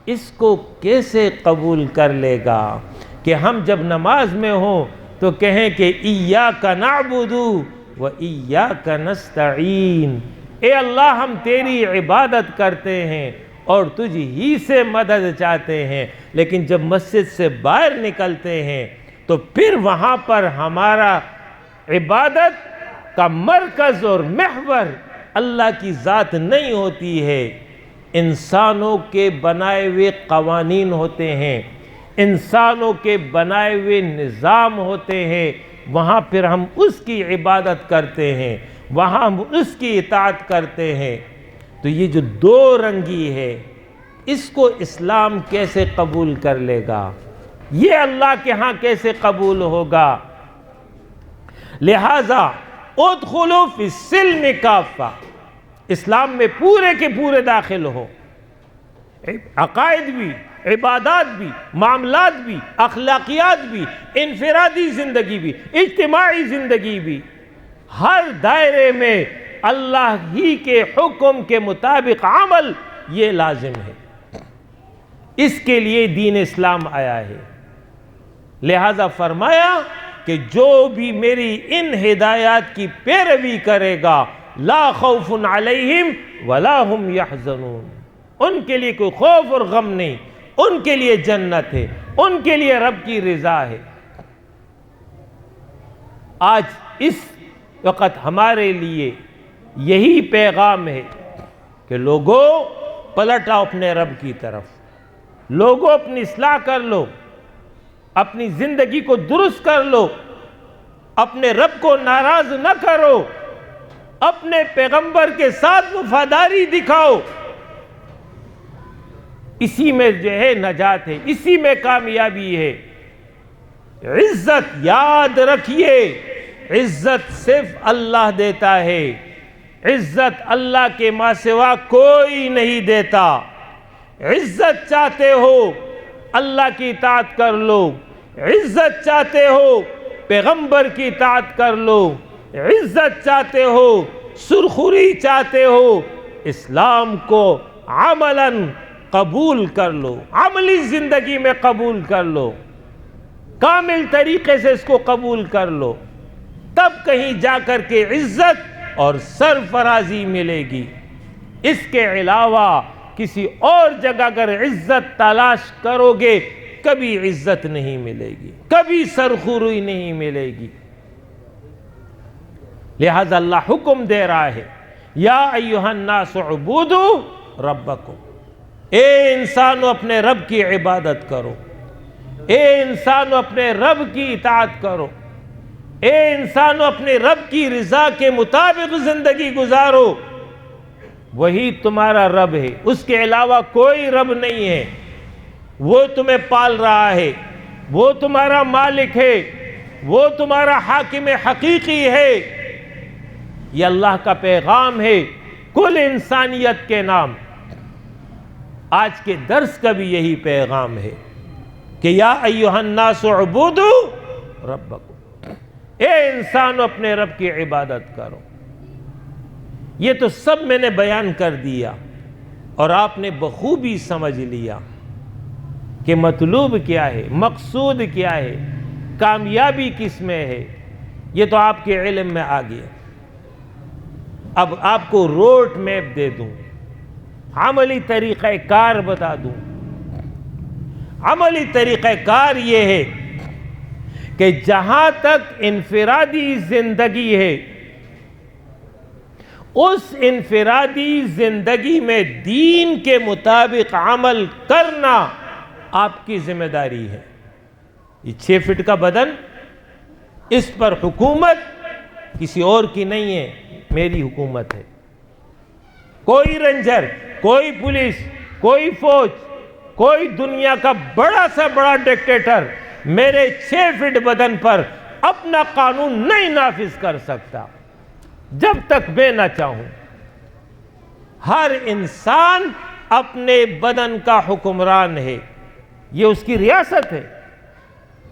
اس کو کیسے قبول کر لے گا کہ ہم جب نماز میں ہوں تو کہیں کہ ایاک نعبد و ایاک نستعین، اے اللہ ہم تیری عبادت کرتے ہیں اور تجھ ہی سے مدد چاہتے ہیں، لیکن جب مسجد سے باہر نکلتے ہیں تو پھر وہاں پر ہمارا عبادت کا مرکز اور محور اللہ کی ذات نہیں ہوتی ہے، انسانوں کے بنائے ہوئے قوانین ہوتے ہیں، انسانوں کے بنائے ہوئے نظام ہوتے ہیں، وہاں پھر ہم اس کی عبادت کرتے ہیں، وہاں ہم اس کی اطاعت کرتے ہیں۔ تو یہ جو دو رنگی ہے اس کو اسلام کیسے قبول کر لے گا؟ یہ اللہ کے ہاں کیسے قبول ہوگا؟ لہذا ادخلوا فی السلم کافہ، اسلام میں پورے کے پورے داخل ہو، عقائد بھی، عبادات بھی، معاملات بھی، اخلاقیات بھی، انفرادی زندگی بھی، اجتماعی زندگی بھی، ہر دائرے میں اللہ ہی کے حکم کے مطابق عمل یہ لازم ہے۔ اس کے لیے دین اسلام آیا ہے۔ لہذا فرمایا کہ جو بھی میری ان ہدایات کی پیروی کرے گا لا خوف علیہم ولا هم یحزنون، ان کے لیے کوئی خوف اور غم نہیں، ان کے لیے جنت ہے، ان کے لیے رب کی رضا ہے۔ آج اس وقت ہمارے لیے یہی پیغام ہے کہ لوگوں پلٹ آؤ اپنے رب کی طرف، لوگوں اپنی اصلاح کر لو، اپنی زندگی کو درست کر لو، اپنے رب کو ناراض نہ کرو، اپنے پیغمبر کے ساتھ وفاداری دکھاؤ۔ اسی میں جو ہے نجات ہے، اسی میں کامیابی ہے۔ عزت یاد رکھیے، عزت صرف اللہ دیتا ہے، عزت اللہ کے ماں سوا کوئی نہیں دیتا۔ عزت چاہتے ہو اللہ کی اطاعت کر لو، عزت چاہتے ہو پیغمبر کی اطاعت کر لو، عزت چاہتے ہو، سرخری چاہتے ہو، اسلام کو عملاً قبول کر لو، عملی زندگی میں قبول کر لو، کامل طریقے سے اس کو قبول کر لو، تب کہیں جا کر کے عزت اور سرفرازی ملے گی۔ اس کے علاوہ کسی اور جگہ اگر عزت تلاش کرو گے کبھی عزت نہیں ملے گی، کبھی سرخروئی نہیں ملے گی۔ لہذا اللہ حکم دے رہا ہے یا ایھا الناس اعبدوا ربکم، اے انسانوں اپنے رب کی عبادت کرو، اے انسانوں اپنے رب کی اطاعت کرو، اے انسانوں اپنے رب کی رضا کے مطابق زندگی گزارو، وہی تمہارا رب ہے، اس کے علاوہ کوئی رب نہیں ہے، وہ تمہیں پال رہا ہے، وہ تمہارا مالک ہے، وہ تمہارا حاکم حقیقی ہے۔ یہ اللہ کا پیغام ہے کل انسانیت کے نام۔ آج کے درس کا بھی یہی پیغام ہے کہ یا ایھا الناس اعبدوا ربکم، اے انسانوں اپنے رب کی عبادت کرو۔ یہ تو سب میں نے بیان کر دیا اور آپ نے بخوبی سمجھ لیا کہ مطلوب کیا ہے، مقصود کیا ہے، کامیابی کس میں ہے، یہ تو آپ کے علم میں آ گیا۔ اب آپ کو روڈ میپ دے دوں، عملی طریقہ کار بتا دوں۔ عملی طریقہ کار یہ ہے کہ جہاں تک انفرادی زندگی ہے، اس انفرادی زندگی میں دین کے مطابق عمل کرنا آپ کی ذمہ داری ہے۔ یہ 6 فٹ کا بدن، اس پر حکومت کسی اور کی نہیں ہے، میری حکومت ہے۔ کوئی رینجر، کوئی پولیس، کوئی فوج، کوئی دنیا کا بڑا سے بڑا ڈکٹیٹر میرے 6 فٹ بدن پر اپنا قانون نہیں نافذ کر سکتا جب تک میں نہ چاہوں۔ ہر انسان اپنے بدن کا حکمران ہے، یہ اس کی ریاست ہے،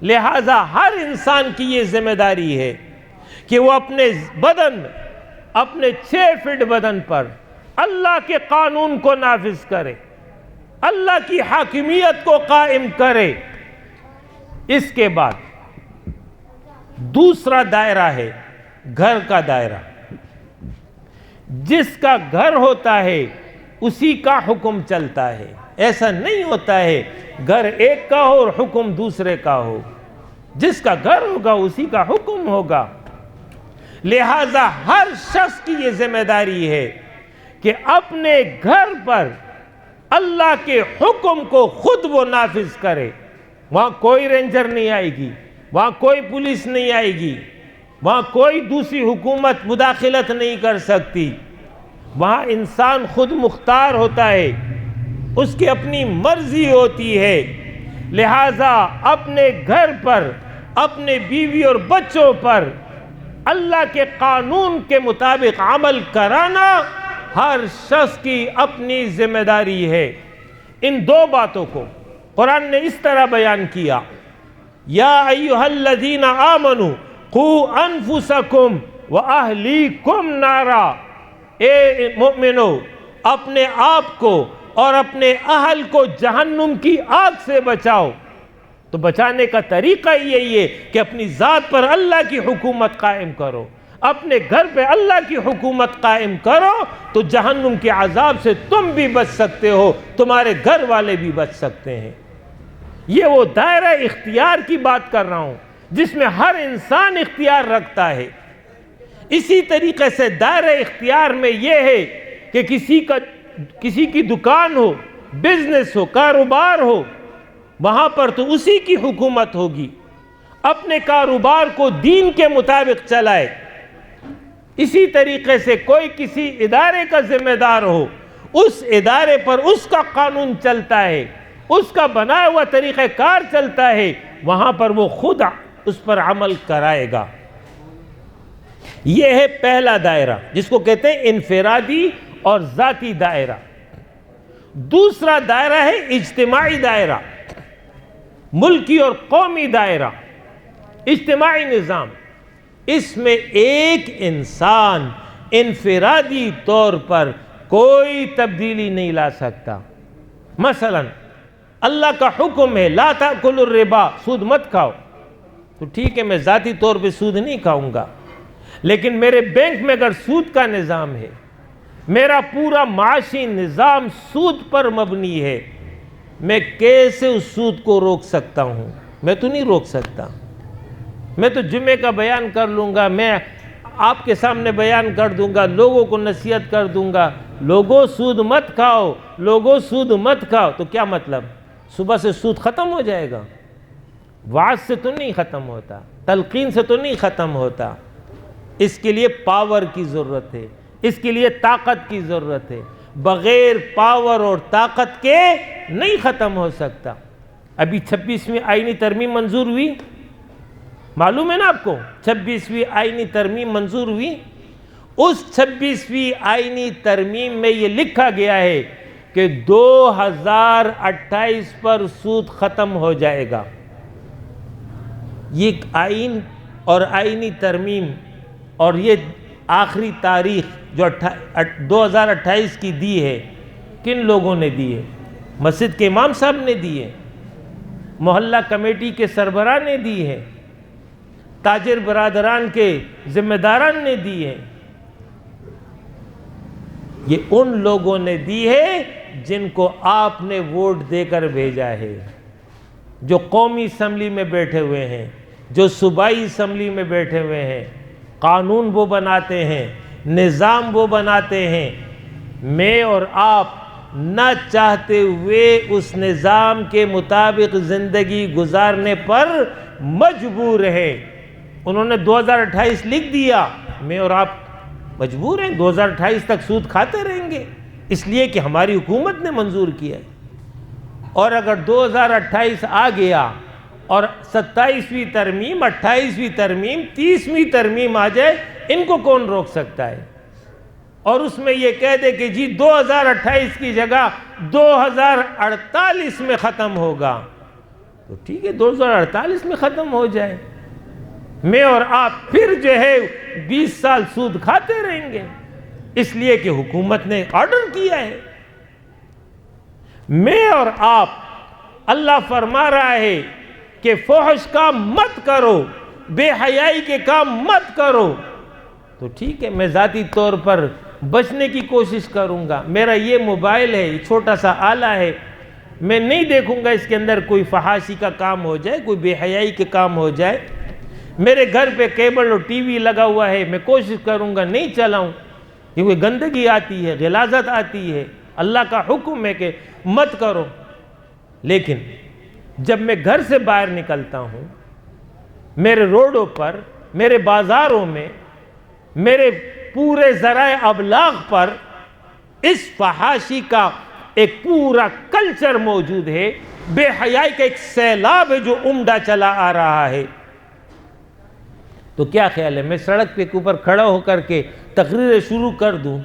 لہذا ہر انسان کی یہ ذمہ داری ہے کہ وہ اپنے بدن میں، اپنے 6 فٹ بدن پر اللہ کے قانون کو نافذ کرے، اللہ کی حاکمیت کو قائم کرے۔ اس کے بعد دوسرا دائرہ ہے گھر کا دائرہ۔ جس کا گھر ہوتا ہے اسی کا حکم چلتا ہے، ایسا نہیں ہوتا ہے گھر ایک کا ہو اور حکم دوسرے کا ہو۔ جس کا گھر ہوگا اسی کا حکم ہوگا۔ لہذا ہر شخص کی یہ ذمہ داری ہے کہ اپنے گھر پر اللہ کے حکم کو خود وہ نافذ کرے۔ وہاں کوئی رینجر نہیں آئے گی، وہاں کوئی پولیس نہیں آئے گی، وہاں کوئی دوسری حکومت مداخلت نہیں کر سکتی۔ وہاں انسان خود مختار ہوتا ہے، اس کی اپنی مرضی ہوتی ہے۔ لہذا اپنے گھر پر، اپنے بیوی اور بچوں پر اللہ کے قانون کے مطابق عمل کرانا ہر شخص کی اپنی ذمہ داری ہے۔ ان 2 باتوں کو قرآن نے اس طرح بیان کیا، یا ایھا الذین آمنوا قوا انفسکم واہلیکم نارا، اے مومنو اپنے آپ کو اور اپنے اہل کو جہنم کی آگ سے بچاؤ۔ تو بچانے کا طریقہ یہی ہے کہ اپنی ذات پر اللہ کی حکومت قائم کرو، اپنے گھر پہ اللہ کی حکومت قائم کرو، تو جہنم کے عذاب سے تم بھی بچ سکتے ہو، تمہارے گھر والے بھی بچ سکتے ہیں۔ یہ وہ دائرہ اختیار کی بات کر رہا ہوں جس میں ہر انسان اختیار رکھتا ہے۔ اسی طریقے سے دائرہ اختیار میں یہ ہے کہ کسی کی دکان ہو، بزنس ہو، کاروبار ہو، وہاں پر تو اسی کی حکومت ہوگی۔ اپنے کاروبار کو دین کے مطابق چلائے۔ اسی طریقے سے کوئی کسی ادارے کا ذمہ دار ہو، اس ادارے پر اس کا قانون چلتا ہے، اس کا بنایا ہوا طریقہ کار چلتا ہے، وہاں پر وہ خود اس پر عمل کرائے گا۔ یہ ہے پہلا دائرہ جس کو کہتے ہیں انفرادی اور ذاتی دائرہ۔ دوسرا دائرہ ہے اجتماعی دائرہ، ملکی اور قومی دائرہ، اجتماعی نظام۔ اس میں ایک انسان انفرادی طور پر کوئی تبدیلی نہیں لا سکتا۔ مثلا اللہ کا حکم ہے لا تأکلوا الربا، سود مت کھاؤ، تو ٹھیک ہے میں ذاتی طور پہ سود نہیں کھاؤں گا، لیکن میرے بینک میں اگر سود کا نظام ہے، میرا پورا معاشی نظام سود پر مبنی ہے، میں کیسے اس سود کو روک سکتا ہوں؟ میں تو نہیں روک سکتا۔ میں تو جمعے کا بیان کر لوں گا، میں آپ کے سامنے بیان کر دوں گا، لوگوں کو نصیحت کر دوں گا، لوگوں سود مت کھاؤ، لوگوں سود مت کھاؤ، تو کیا مطلب؟ صبح سے سود ختم ہو جائے گا؟ وعظ سے تو نہیں ختم ہوتا، تلقین سے تو نہیں ختم ہوتا. اس کے لیے پاور کی ضرورت ہے، اس کے لیے طاقت کی ضرورت ہے. بغیر پاور اور طاقت کے نہیں ختم ہو سکتا. ابھی 26ویں آئینی ترمیم منظور ہوئی، معلوم ہے نا آپ کو؟ 26ویں آئینی ترمیم منظور ہوئی. اس 26ویں آئینی ترمیم میں یہ لکھا گیا ہے کہ 2028 پر سود ختم ہو جائے گا. یہ آئین اور آئینی ترمیم اور یہ آخری تاریخ جو 2028 کی دی ہے، کن لوگوں نے دی ہے؟ مسجد کے امام صاحب نے دی ہے، محلہ کمیٹی کے سربراہ نے دی ہے، تاجر برادران کے ذمہ داران نے دی ہے. یہ ان لوگوں نے دی ہے جن کو آپ نے ووٹ دے کر بھیجا ہے، جو قومی اسمبلی میں بیٹھے ہوئے ہیں، جو صوبائی اسمبلی میں بیٹھے ہوئے ہیں. قانون وہ بناتے ہیں، نظام وہ بناتے ہیں. میں اور آپ نہ چاہتے ہوئے اس نظام کے مطابق زندگی گزارنے پر مجبور ہیں. انہوں نے 2028 لکھ دیا، میں اور آپ مجبور ہیں 2028 تک سود کھاتے رہیں گے، اس لیے کہ ہماری حکومت نے منظور کیا ہے. اور اگر 2028 آ گیا اور 27ویں ترمیم، 28ویں ترمیم، 30ویں ترمیم آ جائے، ان کو کون روک سکتا ہے؟ اور اس میں یہ کہہ دے کہ جی 2028 کی جگہ 2048 میں ختم ہوگا، تو ٹھیک ہے 2048 میں ختم ہو جائے. میں اور آپ پھر جو ہے 20 سال سود کھاتے رہیں گے، اس لیے کہ حکومت نے آرڈر کیا ہے. میں اور آپ، اللہ فرما رہا ہے کہ فحش کام مت کرو، بے حیائی کے کام مت کرو، تو ٹھیک ہے میں ذاتی طور پر بچنے کی کوشش کروں گا. میرا یہ موبائل ہے، یہ چھوٹا سا آلہ ہے، میں نہیں دیکھوں گا اس کے اندر کوئی فحاشی کا کام ہو جائے، کوئی بے حیائی کے کام ہو جائے. میرے گھر پہ کیبل اور ٹی وی لگا ہوا ہے، میں کوشش کروں گا نہیں چلاؤں، کیونکہ گندگی آتی ہے، غلاظت آتی ہے. اللہ کا حکم ہے کہ مت کرو. لیکن جب میں گھر سے باہر نکلتا ہوں، میرے روڈوں پر، میرے بازاروں میں، میرے پورے ذرائع ابلاغ پر اس فحاشی کا ایک پورا کلچر موجود ہے، بے حیائی کا ایک سیلاب ہے جو عمدہ چلا آ رہا ہے. تو کیا خیال ہے میں سڑک پہ اوپر کھڑا ہو کر کے تقریریں شروع کر دوں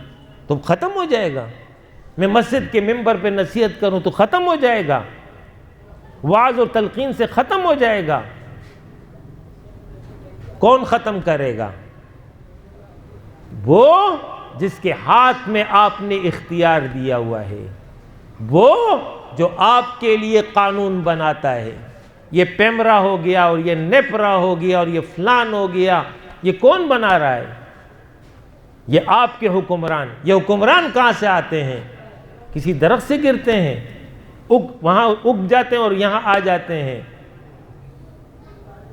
تو ختم ہو جائے گا؟ میں مسجد کے ممبر پہ نصیحت کروں تو ختم ہو جائے گا؟ وعظ اور تلقین سے ختم ہو جائے گا؟ کون ختم کرے گا؟ وہ جس کے ہاتھ میں آپ نے اختیار دیا ہوا ہے، وہ جو آپ کے لیے قانون بناتا ہے. یہ پیمرا ہو گیا اور یہ نیپرا ہو گیا اور یہ فلان ہو گیا، یہ کون بنا رہا ہے؟ یہ آپ کے حکمران. یہ حکمران کہاں سے آتے ہیں؟ کسی درخت سے گرتے ہیں، وہاں اگ جاتے ہیں اور یہاں آ جاتے ہیں؟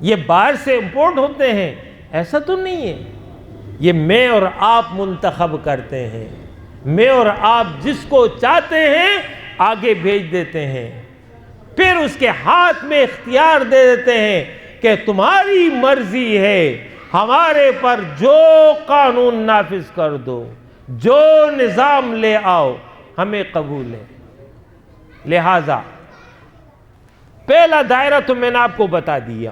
یہ باہر سے امپورٹ ہوتے ہیں؟ ایسا تو نہیں ہے. یہ میں اور آپ منتخب کرتے ہیں. میں اور آپ جس کو چاہتے ہیں آگے بھیج دیتے ہیں، پھر اس کے ہاتھ میں اختیار دے دیتے ہیں کہ تمہاری مرضی ہے، ہمارے پر جو قانون نافذ کر دو، جو نظام لے آؤ، ہمیں قبول ہے. لہذا پہلا دائرہ تو میں نے آپ کو بتا دیا،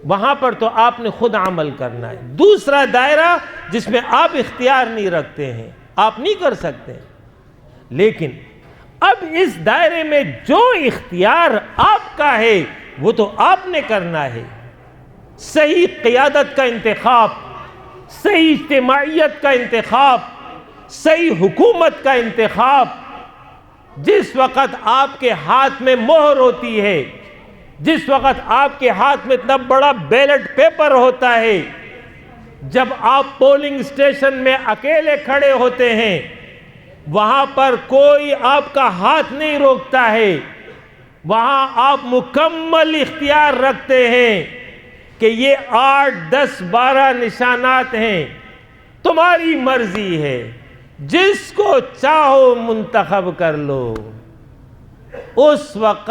وہاں پر تو آپ نے خود عمل کرنا ہے. دوسرا دائرہ جس میں آپ اختیار نہیں رکھتے ہیں، آپ نہیں کر سکتے. لیکن اب اس دائرے میں جو اختیار آپ کا ہے وہ تو آپ نے کرنا ہے. صحیح قیادت کا انتخاب، صحیح اجتماعیت کا انتخاب، صحیح حکومت کا انتخاب. جس وقت آپ کے ہاتھ میں مہر ہوتی ہے، جس وقت آپ کے ہاتھ میں اتنا بڑا بیلٹ پیپر ہوتا ہے، جب آپ پولنگ اسٹیشن میں اکیلے کھڑے ہوتے ہیں، وہاں پر کوئی آپ کا ہاتھ نہیں روکتا ہے، وہاں آپ مکمل اختیار رکھتے ہیں کہ یہ 8 10 12 نشانات ہیں، تمہاری مرضی ہے، جس کو چاہو منتخب کر لو۔ اس وقت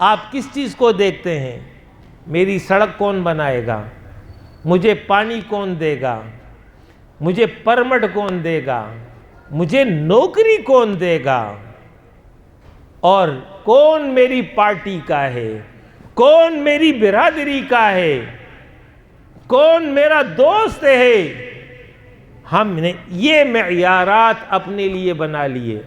آپ کس چیز کو دیکھتے ہیں؟ میری سڑک کون بنائے گا؟ مجھے پانی کون دے گا؟ مجھے پرمٹ کون دے گا؟ مجھے نوکری کون دے گا؟ اور کون میری پارٹی کا ہے؟ کون میری برادری کا ہے؟ کون میرا دوست ہے؟ ہم نے یہ معیارات اپنے لیے بنا لیے۔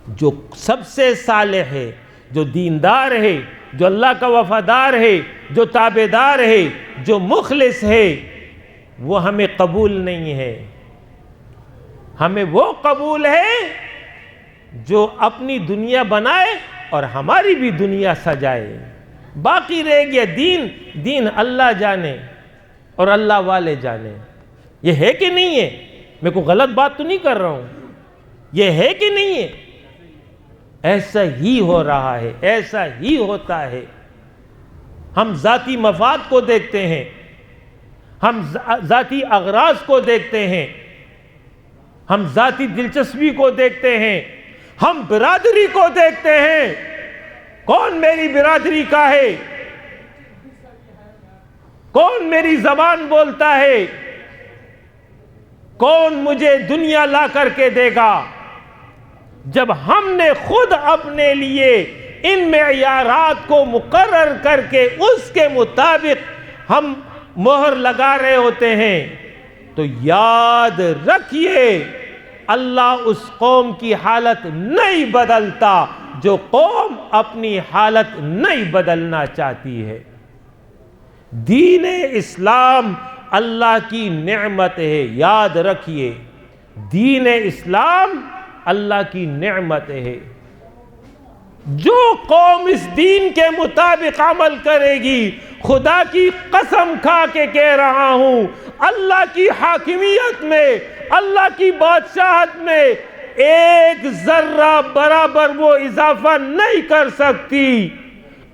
جو سب سے صالح ہے، جو دیندار ہے، جو اللہ کا وفادار ہے، جو تابعدار ہے، جو مخلص ہے، وہ ہمیں قبول نہیں ہے۔ ہمیں وہ قبول ہے جو اپنی دنیا بنائے اور ہماری بھی دنیا سجائے۔ باقی رہ گیا دین اللہ جانے اور اللہ والے جانے۔ یہ ہے کہ نہیں ہے؟ میں کوئی غلط بات تو نہیں کر رہا ہوں، یہ ہے کہ نہیں ہے؟ ایسا ہی ہو رہا ہے، ایسا ہی ہوتا ہے۔ ہم ذاتی مفاد کو دیکھتے ہیں، ہم ذاتی اغراض کو دیکھتے ہیں، ہم ذاتی دلچسپی کو دیکھتے ہیں، ہم برادری کو دیکھتے ہیں۔ کون میری برادری کا ہے؟ کون میری زبان بولتا ہے؟ کون مجھے دنیا لا کر کے دے گا؟ جب ہم نے خود اپنے لیے ان معیارات کو مقرر کر کے اس کے مطابق ہم مہر لگا رہے ہوتے ہیں، تو یاد رکھیے اللہ اس قوم کی حالت نہیں بدلتا جو قوم اپنی حالت نہیں بدلنا چاہتی ہے۔ دین اسلام اللہ کی نعمت ہے، یاد رکھیے دین اسلام اللہ کی نعمت ہے۔ جو قوم اس دین کے مطابق عمل کرے گی، خدا کی قسم کھا کے کہہ رہا ہوں، اللہ کی حاکمیت میں، اللہ کی بادشاہت میں ایک ذرہ برابر وہ اضافہ نہیں کر سکتی۔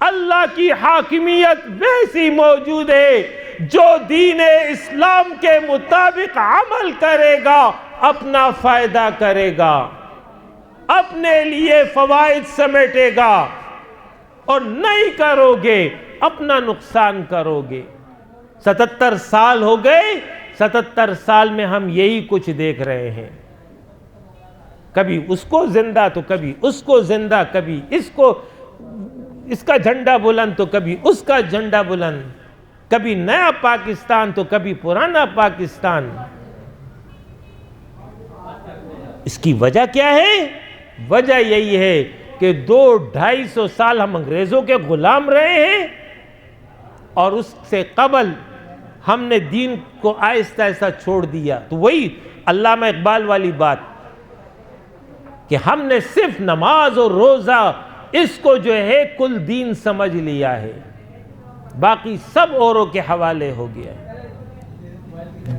اللہ کی حاکمیت ویسی موجود ہے، جو دین اسلام کے مطابق عمل کرے گا اپنا فائدہ کرے گا، اپنے لیے فوائد سمیٹے گا، اور نہیں کرو گے اپنا نقصان کرو گے۔ 77 سال ہو گئے، 77 سال میں ہم یہی کچھ دیکھ رہے ہیں۔ کبھی اس کو زندہ تو کبھی اس کو زندہ، کبھی اس کا جھنڈا بلند تو کبھی اس کا جھنڈا بلند، کبھی نیا پاکستان تو کبھی پرانا پاکستان۔ اس کی وجہ کیا ہے؟ وجہ یہی ہے کہ 200-250 سال ہم انگریزوں کے غلام رہے ہیں، اور اس سے قبل ہم نے دین کو آہستہ آہستہ چھوڑ دیا۔ تو وہی علامہ اقبال والی بات کہ ہم نے صرف نماز اور روزہ اس کو جو ہے کل دین سمجھ لیا ہے، باقی سب اوروں کے حوالے ہو گیا ہے۔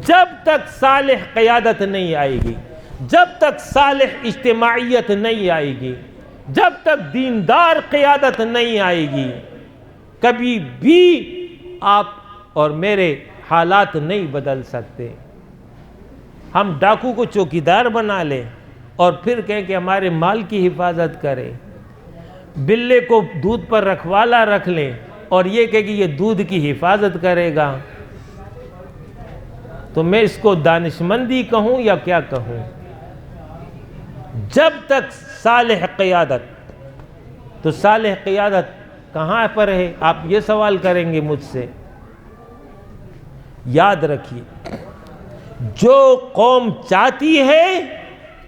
جب تک صالح قیادت نہیں آئے گی، جب تک صالح اجتماعیت نہیں آئے گی، جب تک دیندار قیادت نہیں آئے گی، کبھی بھی آپ اور میرے حالات نہیں بدل سکتے۔ ہم ڈاکو کو چوکیدار بنا لیں اور پھر کہیں کہ ہمارے مال کی حفاظت کرے، بلے کو دودھ پر رکھوالا رکھ لیں اور یہ کہے کہ یہ دودھ کی حفاظت کرے گا، تو میں اس کو دانشمندی کہوں یا کیا کہوں؟ جب تک صالح قیادت، تو صالح قیادت کہاں پر ہے؟ آپ یہ سوال کریں گے مجھ سے۔ یاد رکھیے جو قوم چاہتی ہے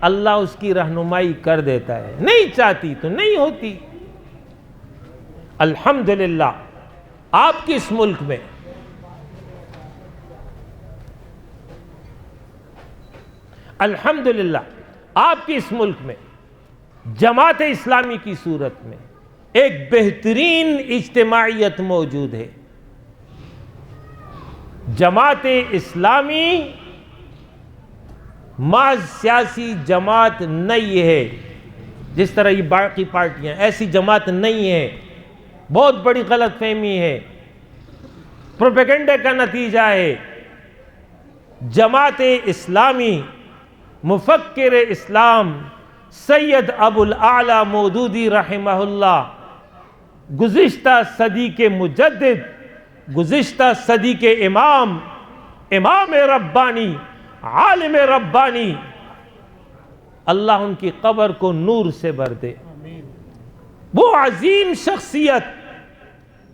اللہ اس کی رہنمائی کر دیتا ہے، نہیں چاہتی تو نہیں ہوتی۔ الحمدللہ آپ کے اس ملک میں الحمدللہ آپ کے اس ملک میں جماعت اسلامی کی صورت میں ایک بہترین اجتماعیت موجود ہے۔ جماعت اسلامی محض سیاسی جماعت نہیں ہے، جس طرح یہ باقی پارٹیاں، ایسی جماعت نہیں ہے۔ بہت بڑی غلط فہمی ہے، پروپیگنڈے کا نتیجہ ہے۔ جماعت اسلامی مفکر اسلام سید ابو الاعلی مودودی رحمہ اللہ گزشتہ صدی کے مجدد، گزشتہ صدی کے امام ربانی، عالم ربانی، اللہ ان کی قبر کو نور سے بھر دے۔ وہ عظیم شخصیت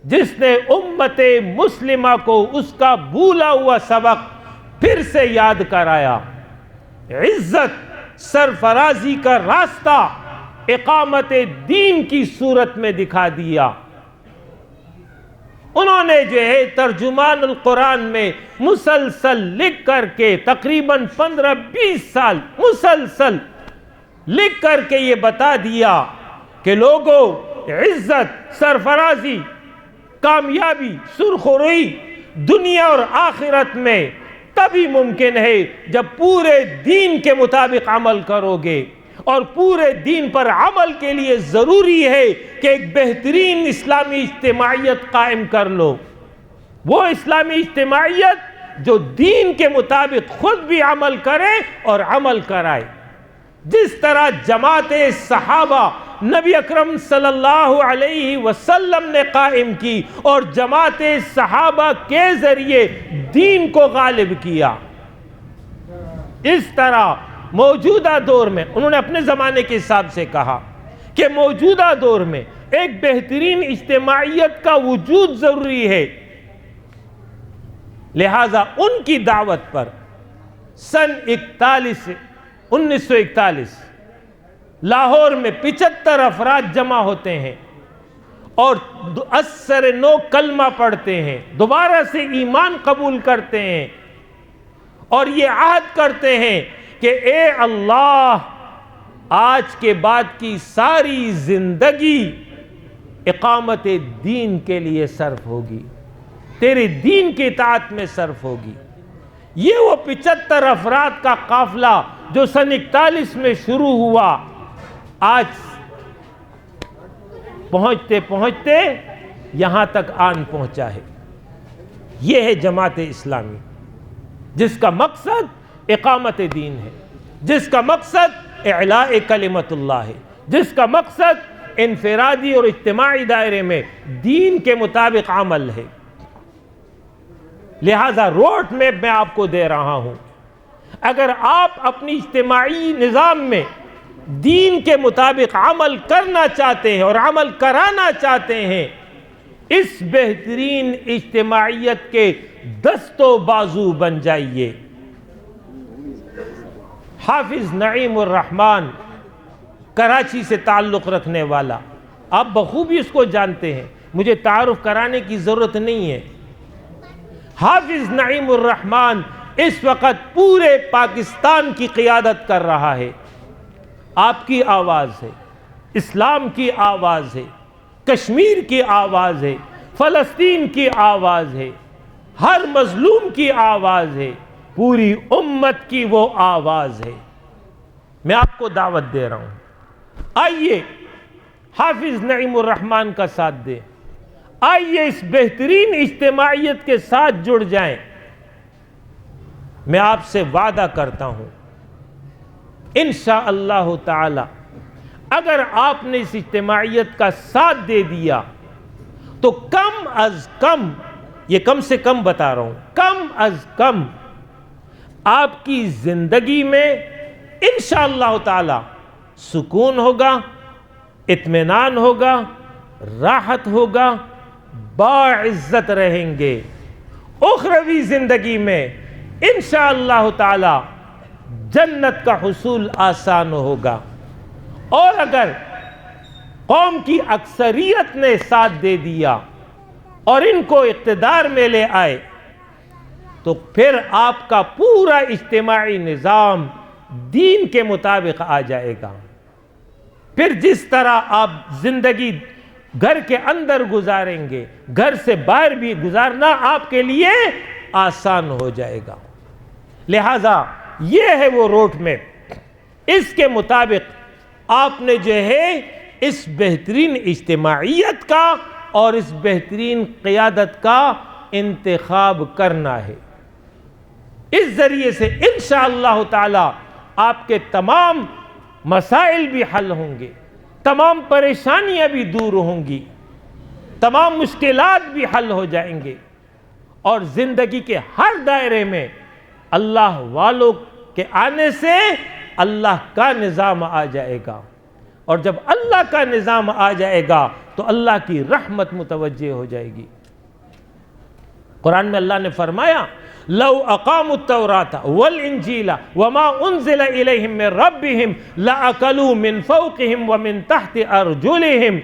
جس نے امت مسلمہ کو اس کا بھولا ہوا سبق پھر سے یاد کرایا، عزت سرفرازی کا راستہ اقامت دین کی صورت میں دکھا دیا۔ انہوں نے جو ہے ترجمان القرآن میں مسلسل لکھ کر کے تقریباً 15-20 سال مسلسل لکھ کر کے یہ بتا دیا کہ لوگوں، عزت، سرفرازی، کامیابی، سرخروئی دنیا اور آخرت میں تبھی ممکن ہے جب پورے دین کے مطابق عمل کرو گے، اور پورے دین پر عمل کے لیے ضروری ہے کہ ایک بہترین اسلامی اجتماعیت قائم کر لو، وہ اسلامی اجتماعیت جو دین کے مطابق خود بھی عمل کرے اور عمل کرائے۔ جس طرح جماعت صحابہ نبی اکرم صلی اللہ علیہ وسلم نے قائم کی اور جماعت صحابہ کے ذریعے دین کو غالب کیا، اس طرح موجودہ دور میں انہوں نے اپنے زمانے کے حساب سے کہا کہ موجودہ دور میں ایک بہترین اجتماعیت کا وجود ضروری ہے۔ لہذا ان کی دعوت پر سن 1941 لاہور میں 75 افراد جمع ہوتے ہیں اور اثر نو کلمہ پڑھتے ہیں، دوبارہ سے ایمان قبول کرتے ہیں اور یہ عہد کرتے ہیں کہ اے اللہ، آج کے بعد کی ساری زندگی اقامت دین کے لیے صرف ہوگی، تیرے دین کی اطاعت میں صرف ہوگی۔ یہ وہ 75 افراد کا قافلہ جو سن 41 میں شروع ہوا، آج پہنچتے پہنچتے یہاں تک آن پہنچا ہے۔ یہ ہے جماعت اسلامی، جس کا مقصد اقامت دین ہے، جس کا مقصد اعلاء کلمت اللہ ہے، جس کا مقصد انفرادی اور اجتماعی دائرے میں دین کے مطابق عمل ہے۔ لہذا روڈ میپ میں آپ کو دے رہا ہوں، اگر آپ اپنی اجتماعی نظام میں دین کے مطابق عمل کرنا چاہتے ہیں اور عمل کرانا چاہتے ہیں، اس بہترین اجتماعیت کے دست و بازو بن جائیے۔ حافظ نعیم الرحمن کراچی سے تعلق رکھنے والا، آپ بخوبی اس کو جانتے ہیں، مجھے تعارف کرانے کی ضرورت نہیں ہے۔ حافظ نعیم الرحمن اس وقت پورے پاکستان کی قیادت کر رہا ہے۔ آپ کی آواز ہے، اسلام کی آواز ہے، کشمیر کی آواز ہے، فلسطین کی آواز ہے، ہر مظلوم کی آواز ہے، پوری امت کی وہ آواز ہے۔ میں آپ کو دعوت دے رہا ہوں، آئیے حافظ نعیم الرحمن کا ساتھ دیں، آئیے اس بہترین اجتماعیت کے ساتھ جڑ جائیں۔ میں آپ سے وعدہ کرتا ہوں انشاءاللہ تعالی اگر آپ نے اس اجتماعیت کا ساتھ دے دیا تو کم از کم، یہ کم سے کم بتا رہا ہوں، کم از کم آپ کی زندگی میں انشاءاللہ تعالی سکون ہوگا، اطمینان ہوگا، راحت ہوگا، باعزت رہیں گے۔ اخروی زندگی میں انشاءاللہ تعالی جنت کا حصول آسان ہوگا۔ اور اگر قوم کی اکثریت نے ساتھ دے دیا اور ان کو اقتدار میں لے آئے تو پھر آپ کا پورا اجتماعی نظام دین کے مطابق آ جائے گا۔ پھر جس طرح آپ زندگی گھر کے اندر گزاریں گے، گھر سے باہر بھی گزارنا آپ کے لیے آسان ہو جائے گا۔ لہذا یہ ہے وہ روڈ میپ، اس کے مطابق آپ نے جو ہے اس بہترین اجتماعیت کا اور اس بہترین قیادت کا انتخاب کرنا ہے۔ اس ذریعے سے انشاءاللہ تعالی آپ کے تمام مسائل بھی حل ہوں گے، تمام پریشانیاں بھی دور ہوں گی، تمام مشکلات بھی حل ہو جائیں گے، اور زندگی کے ہر دائرے میں اللہ والوں کے آنے سے اللہ کا نظام آ جائے گا، اور جب اللہ کا نظام آ جائے گا تو اللہ کی رحمت متوجہ ہو جائے گی۔ قرآن میں اللہ نے فرمایا لو اقاموا التوراۃ والانجیل وما انزل الیہم من ربہم لاکلوا من فوقہم ومن تحت ارجلہم،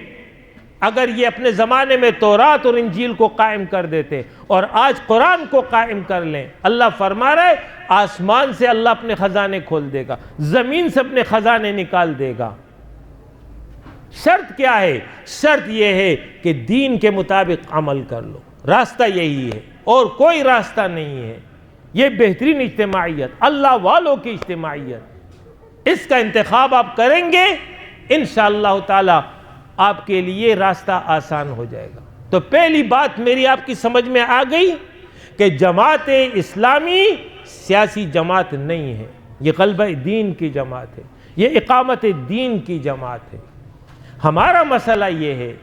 اگر یہ اپنے زمانے میں تورات اور انجیل کو قائم کر دیتے اور آج قرآن کو قائم کر لیں، اللہ فرما رہا ہے آسمان سے اللہ اپنے خزانے کھول دے گا، زمین سے اپنے خزانے نکال دے گا۔ شرط کیا ہے؟ شرط یہ ہے کہ دین کے مطابق عمل کر لو، راستہ یہی ہے اور کوئی راستہ نہیں ہے۔ یہ بہترین اجتماعیت، اللہ والوں کی اجتماعیت، اس کا انتخاب آپ کریں گے انشاءاللہ تعالی آپ کے لیے راستہ آسان ہو جائے گا۔ تو پہلی بات میری آپ کی سمجھ میں آ گئی کہ جماعت اسلامی سیاسی جماعت نہیں ہے، یہ غلبہ دین کی جماعت ہے، یہ اقامت دین کی جماعت ہے۔ ہمارا مسئلہ یہ ہے،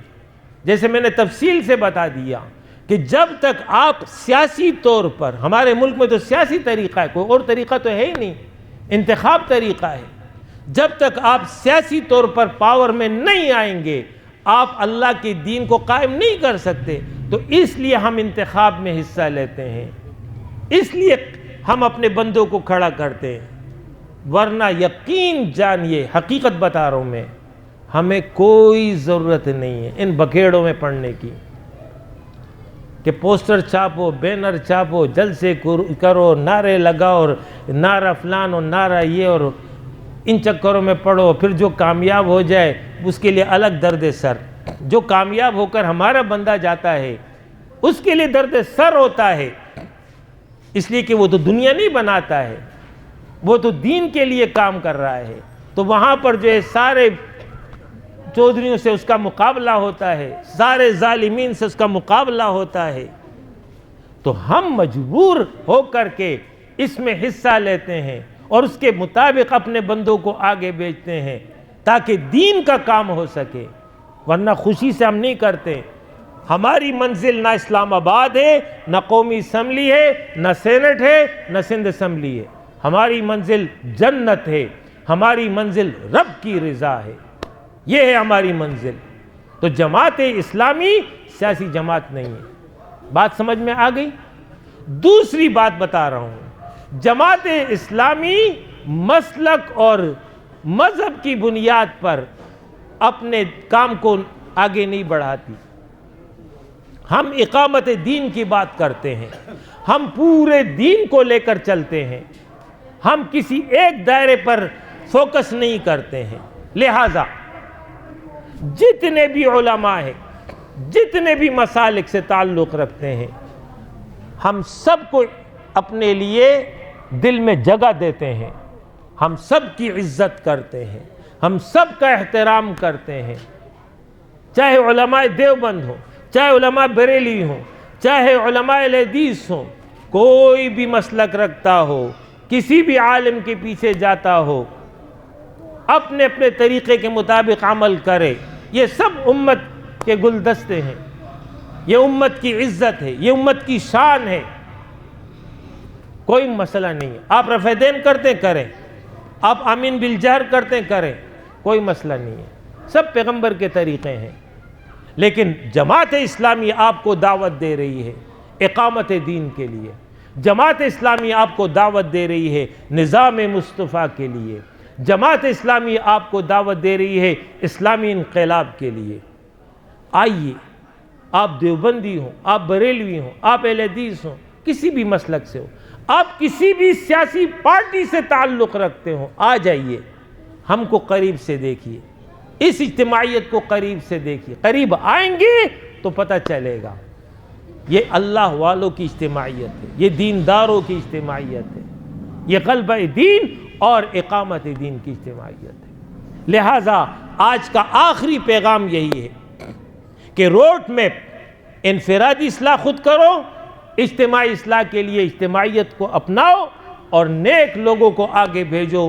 جیسے میں نے تفصیل سے بتا دیا، کہ جب تک آپ سیاسی طور پر، ہمارے ملک میں تو سیاسی طریقہ ہے، کوئی اور طریقہ تو ہے ہی نہیں، انتخاب طریقہ ہے، جب تک آپ سیاسی طور پر پاور میں نہیں آئیں گے آپ اللہ کے دین کو قائم نہیں کر سکتے۔ تو اس لیے ہم انتخاب میں حصہ لیتے ہیں، اس لیے ہم اپنے بندوں کو کھڑا کرتے ہیں، ورنہ یقین جانیے، حقیقت بتا رہا ہوں میں، ہمیں کوئی ضرورت نہیں ہے ان بکیڑوں میں پڑنے کی کہ پوسٹر چھاپو، بینر چھاپو، جلسے کرو، نعرے لگاؤ، اور نعرہ فلان اور نعرہ یہ، اور ان چکروں میں پڑھو، پھر جو کامیاب ہو جائے اس کے لیے الگ درد سر، جو کامیاب ہو کر ہمارا بندہ جاتا ہے اس کے لیے درد سر ہوتا ہے، اس لیے کہ وہ تو دنیا نہیں بناتا ہے، وہ تو دین کے لیے کام کر رہا ہے، تو وہاں پر جو ہے سارے چودھریوں سے اس کا مقابلہ ہوتا ہے، سارے ظالمین سے اس کا مقابلہ ہوتا ہے۔ تو ہم مجبور ہو کر کے اس میں حصہ لیتے ہیں اور اس کے مطابق اپنے بندوں کو آگے بھیجتے ہیں تاکہ دین کا کام ہو سکے، ورنہ خوشی سے ہم نہیں کرتے۔ ہماری منزل نہ اسلام آباد ہے، نہ قومی اسمبلی ہے، نہ سینٹ ہے، نہ سندھ اسمبلی ہے، ہماری منزل جنت ہے، ہماری منزل رب کی رضا ہے، یہ ہے ہماری منزل۔ تو جماعت اسلامی سیاسی جماعت نہیں ہے، بات سمجھ میں آ گئی؟ دوسری بات بتا رہا ہوں، جماعت اسلامی مسلک اور مذہب کی بنیاد پر اپنے کام کو آگے نہیں بڑھاتی، ہم اقامت دین کی بات کرتے ہیں، ہم پورے دین کو لے کر چلتے ہیں، ہم کسی ایک دائرے پر فوکس نہیں کرتے ہیں۔ لہذا جتنے بھی علماء ہیں، جتنے بھی مسالک سے تعلق رکھتے ہیں، ہم سب کو اپنے لیے دل میں جگہ دیتے ہیں، ہم سب کی عزت کرتے ہیں، ہم سب کا احترام کرتے ہیں، چاہے علماء دیوبند ہوں، چاہے علماء بریلی ہوں، چاہے علماء اہل حدیث ہوں، کوئی بھی مسلک رکھتا ہو، کسی بھی عالم کے پیچھے جاتا ہو، اپنے اپنے طریقے کے مطابق عمل کرے، یہ سب امت کے گلدستے ہیں، یہ امت کی عزت ہے، یہ امت کی شان ہے، کوئی مسئلہ نہیں ہے۔ آپ رفع دین کرتے کریں، آپ آمین بالجہر کرتے کریں، کوئی مسئلہ نہیں ہے، سب پیغمبر کے طریقے ہیں۔ لیکن جماعت اسلامی آپ کو دعوت دے رہی ہے اقامت دین کے لیے، جماعت اسلامی آپ کو دعوت دے رہی ہے نظام مصطفیٰ کے لیے، جماعت اسلامی آپ کو دعوت دے رہی ہے اسلامی انقلاب کے لیے۔ آئیے، آپ دیوبندی ہوں، آپ بریلوی ہوں، آپ اہل حدیث ہوں، کسی بھی مسلک سے ہو، آپ کسی بھی سیاسی پارٹی سے تعلق رکھتے ہوں، آ جائیے، ہم کو قریب سے دیکھیے، اس اجتماعیت کو قریب سے دیکھیے، قریب آئیں گے تو پتہ چلے گا یہ اللہ والوں کی اجتماعیت ہے، یہ دینداروں کی اجتماعیت ہے، یہ غلبہ دین اور اقامت دین کی اجتماعیت ہے۔ لہٰذا آج کا آخری پیغام یہی ہے کہ روڈ میپ انفرادی اصلاح خود کرو، اجتماعی اصلاح کے لیے اجتماعیت کو اپناؤ، اور نیک لوگوں کو آگے بھیجو،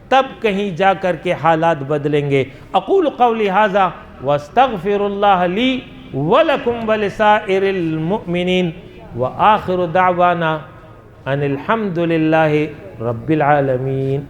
تب کہیں جا کر کے حالات بدلیں گے۔ اقول قولی ھذا واستغفر اللہ لی ولکم ولسائر المؤمنین وآخر دعوانا ان الحمد للہ رب العالمین۔